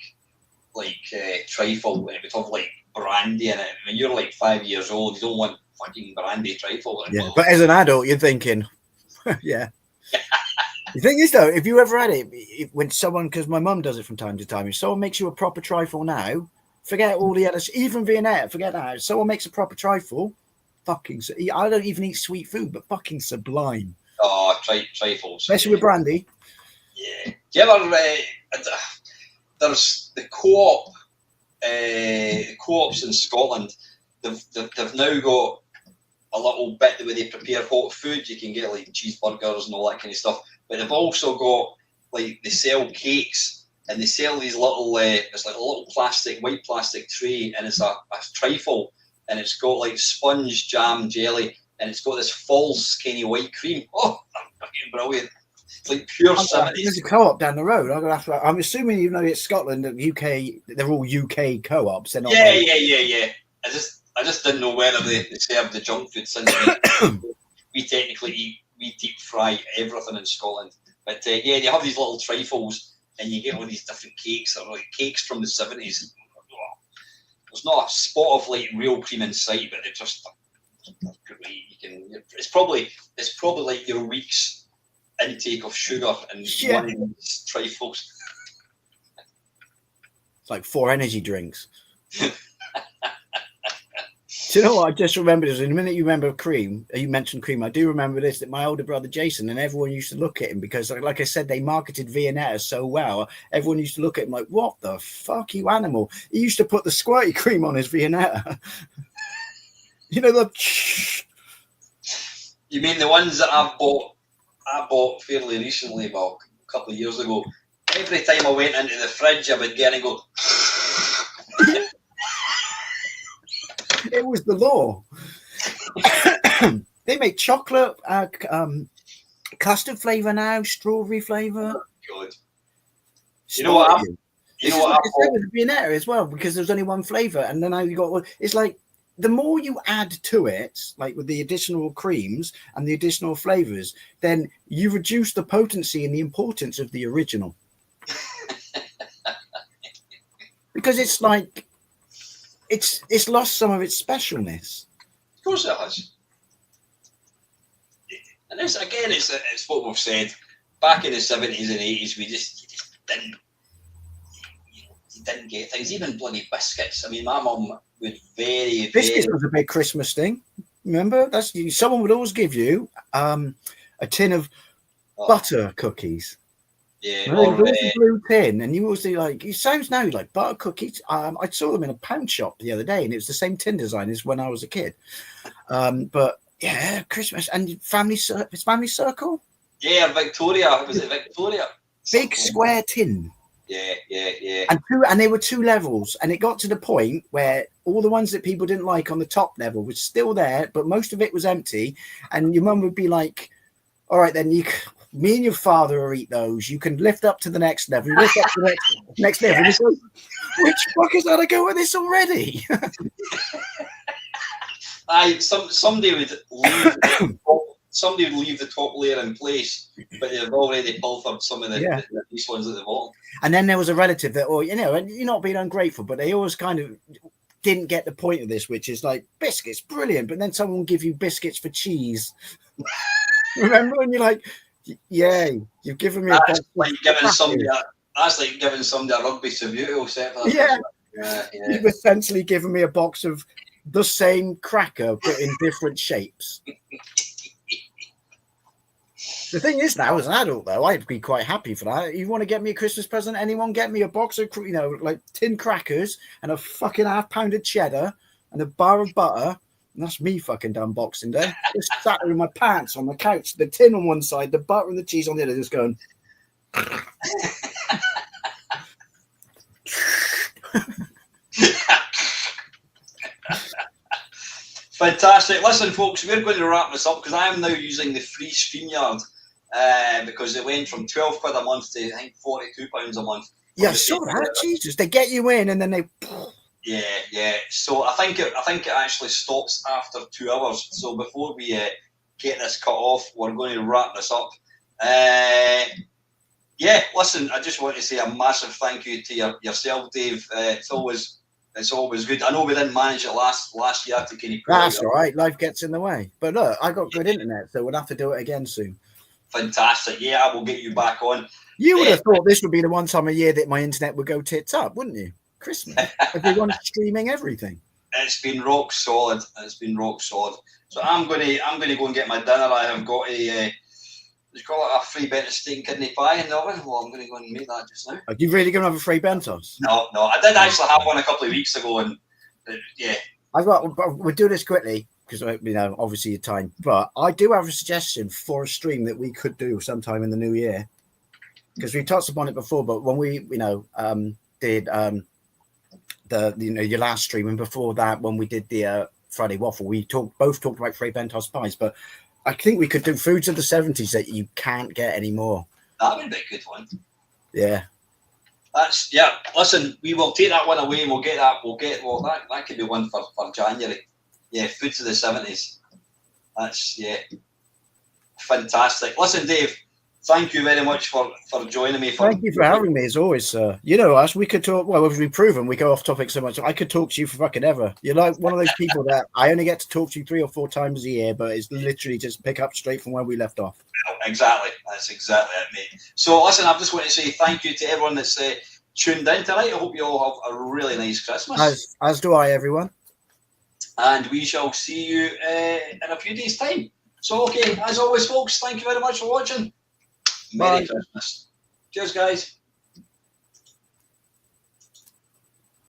Speaker 3: trifle, and it would have like brandy in it. When you're like 5 years old, you don't want fucking brandy trifle.
Speaker 4: Yeah, but as an adult, you're thinking, yeah. The thing is, though, if you ever had it, when someone, because my mum does it from time to time, if someone makes you a proper trifle now, forget all the others, even Viennetta, forget that. If someone makes a proper trifle, I don't even eat sweet food, but fucking sublime.
Speaker 3: Oh, trifles.
Speaker 4: Especially with brandy.
Speaker 3: Yeah. Do you ever, there's the co-op, co-ops in Scotland, they've now got a little bit where they prepare hot food. You can get like cheeseburgers and all that kind of stuff, but they've also got, like, they sell cakes. And they sell these little, it's like a little white plastic tray, and it's a trifle, and it's got like sponge, jam, jelly, and it's got this false kind of white cream. Oh, fucking brilliant. It's like pure 70s.
Speaker 4: There's a co-op down the road. I'm assuming, even though it's Scotland, UK, they're all UK co-ops. They're not.
Speaker 3: Yeah. I just didn't know whether they served the junk food, since we technically eat deep fry everything in Scotland. But yeah, they have these little trifles. And you get all these different cakes, that are like cakes from the 70s. There's not a spot of like real cream in sight, but they're great. It's probably like your week's intake of sugar and one of these trifles.
Speaker 4: It's like 4 energy drinks. Do you know what? I just remembered this. In a minute, you remember cream. You mentioned cream. I do remember this, that my older brother Jason, and everyone used to look at him because, like I said, they marketed Viennetta so well. Everyone used to look at him like, "What the fuck, you animal?" He used to put the squirty cream on his Viennetta. You
Speaker 3: mean the ones that I bought fairly recently, about a couple of years ago. Every time I went into the fridge, I would get and go.
Speaker 4: It was the law. They make chocolate, custard flavor now, strawberry flavor.
Speaker 3: Oh, God. You know what?
Speaker 4: It's with Viennetta as well, because there's only one flavor, and then now you got. It's like the more you add to it, like with the additional creams and the additional flavors, then you reduce the potency and the importance of the original. Because it's like. It's lost some of its specialness.
Speaker 3: Of course it has. And this, again, it's what we've said. Back in the 70s and 80s, you just didn't, you didn't get things. Even bloody biscuits. I mean, my mum would
Speaker 4: biscuits was a big Christmas thing. Remember, someone would always give you a tin of butter cookies.
Speaker 3: Yeah,
Speaker 4: or the blue tin, and you always do like. It sounds now like butter cookies. I saw them in a pound shop the other day, and it was the same tin design as when I was a kid. But yeah, Christmas and family circle.
Speaker 3: Yeah, Victoria. Was it Victoria?
Speaker 4: Big square tin.
Speaker 3: Yeah.
Speaker 4: And they were 2 levels, and it got to the point where all the ones that people didn't like on the top level was still there, but most of it was empty. And your mum would be like, "All right, then me and your father will eat those. You can lift up to the next level. Lift up to the next level."
Speaker 3: Yes.
Speaker 4: Which fuckers had to go with this already?
Speaker 3: Somebody would leave. Somebody would leave the top layer in place, but they've already pilfered some of the nice ones at the bottom.
Speaker 4: And then there was a relative that, or and you're not being ungrateful, but they always kind of didn't get the point of this, which is like biscuits, brilliant, but then someone will give you biscuits for cheese. Remember? And you're like, yay, you've given me
Speaker 3: that's like giving somebody a rugby Subuto set.
Speaker 4: Yeah. You've essentially given me a box of the same cracker but in different shapes. The thing is, now as an adult, though, I'd be quite happy for that. You want to get me a Christmas present? Anyone get me a box of, like tin crackers and a fucking half-pounded cheddar and a bar of butter? And that's me fucking done Boxing Day. Just sat there in my pants on the couch, the tin on one side, the butter and the cheese on the other, just going.
Speaker 3: Fantastic. Listen, folks, we're going to wrap this up because I am now using the free StreamYard because it went from £12 a month to, I think, £42 a month.
Speaker 4: Yeah, sure. Jesus, they get you in and then they.
Speaker 3: Yeah. So I think it actually stops after 2 hours. So before we get this cut off, we're going to wrap this up. Yeah, listen, I just want to say a massive thank you to yourself, Dave. It's always good. I know we didn't manage it last year to kind of.
Speaker 4: That's all right. Life gets in the way. But look, I got good internet, so we'll have to do it again soon.
Speaker 3: Fantastic. Yeah, I will get you back on.
Speaker 4: You would have thought this would be the one time a year that my internet would go tits up, wouldn't you? Christmas. Everyone's streaming everything.
Speaker 3: It's been rock solid. So I'm going to go and get my dinner. I have got a a free bent steak and kidney pie in the oven. Well, I'm going to go and make that just now.
Speaker 4: Are you really going to have a free bentos?
Speaker 3: No. I did actually have one a couple of weeks ago, and yeah.
Speaker 4: We'll do this quickly because obviously your time. But I do have a suggestion for a stream that we could do sometime in the new year because we touched upon it before. But when we did your last stream, and before that when we did the Friday waffle, we both talked about free bentos pies, but I think we could do foods of the 70s that you can't get anymore.
Speaker 3: That would be a good one.
Speaker 4: Yeah.
Speaker 3: Listen, we will take that one away. We'll get that could be one for January. Yeah, foods of the 70s. That's fantastic. Listen, Dave, thank you very much for joining me.
Speaker 4: Thank you for having me, as always, sir. You know us, we could talk, well, as we've proven, we go off topic so much. I could talk to you for fucking ever. You're like one of those people that I only get to talk to you 3 or 4 times a year, but it's literally just pick up straight from where we left off.
Speaker 3: Exactly. That's exactly it, mate. So, listen, I just want to say thank you to everyone that's tuned in tonight. I hope you all have a really nice Christmas.
Speaker 4: As do I, everyone.
Speaker 3: And we shall see you in a few days' time. So, okay, as always, folks, thank you very much for watching. Merry Christmas. Cheers, guys.